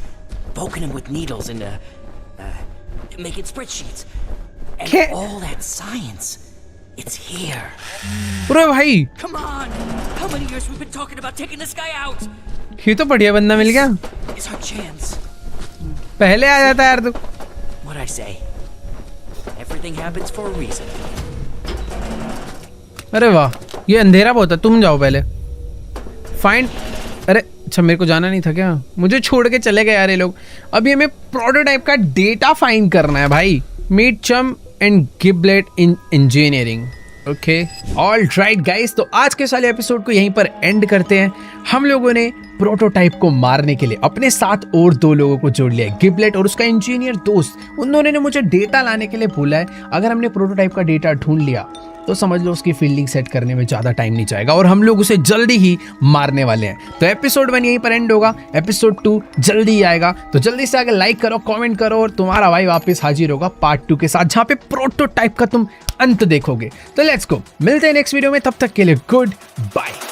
poking him with needles and making spreadsheets. And Ca- all that science, it's here. अरे भाई Come on! How many years we've been talking about taking this guy out? ये तो बढ़िया बंदा मिल गया, It's our chance. पहले आ जाता यार तू। What'd I say? Everything happens for a reason. अरे वाह, ये अंधेरा बहुत है, तुम जाओ पहले। फाइंड, अरे अच्छा मेरे को जाना नहीं था क्या? मुझे छोड़ के चले गए यार ये लोग। अभी हमें प्रोटोटाइप का डेटा फाइंड करना है भाई। Meet chum and giblet in engineering. Okay all right guys, तो आज के साले एपिसोड को यहीं पर एंड करते हैं। हम लोगों ने प्रोटोटाइप को मारने के लिए अपने साथ और 2 लोगों को जोड़ लिया है, गिबलेट और उसका इंजीनियर दोस्त। उन्होंने मुझे डेटा लाने के लिए बोला है। अगर हमने प्रोटोटाइप का डेटा ढूंढ लिया तो समझ लो उसकी फील्डिंग सेट करने में ज़्यादा टाइम नहीं जाएगा और हम लोग उसे जल्दी ही मारने वाले हैं। तो एपिसोड 1 यहीं पर एंड होगा, एपिसोड 2 जल्दी ही आएगा। तो जल्दी से आगे लाइक करो, कमेंट करो और तुम्हारा भाई वापस हाजिर होगा पार्ट 2 के साथ, जहाँ पे प्रोटोटाइप का तुम अंत देखोगे। तो लेट्स गो, मिलते हैं नेक्स्ट वीडियो में, तब तक के लिए गुड बाय।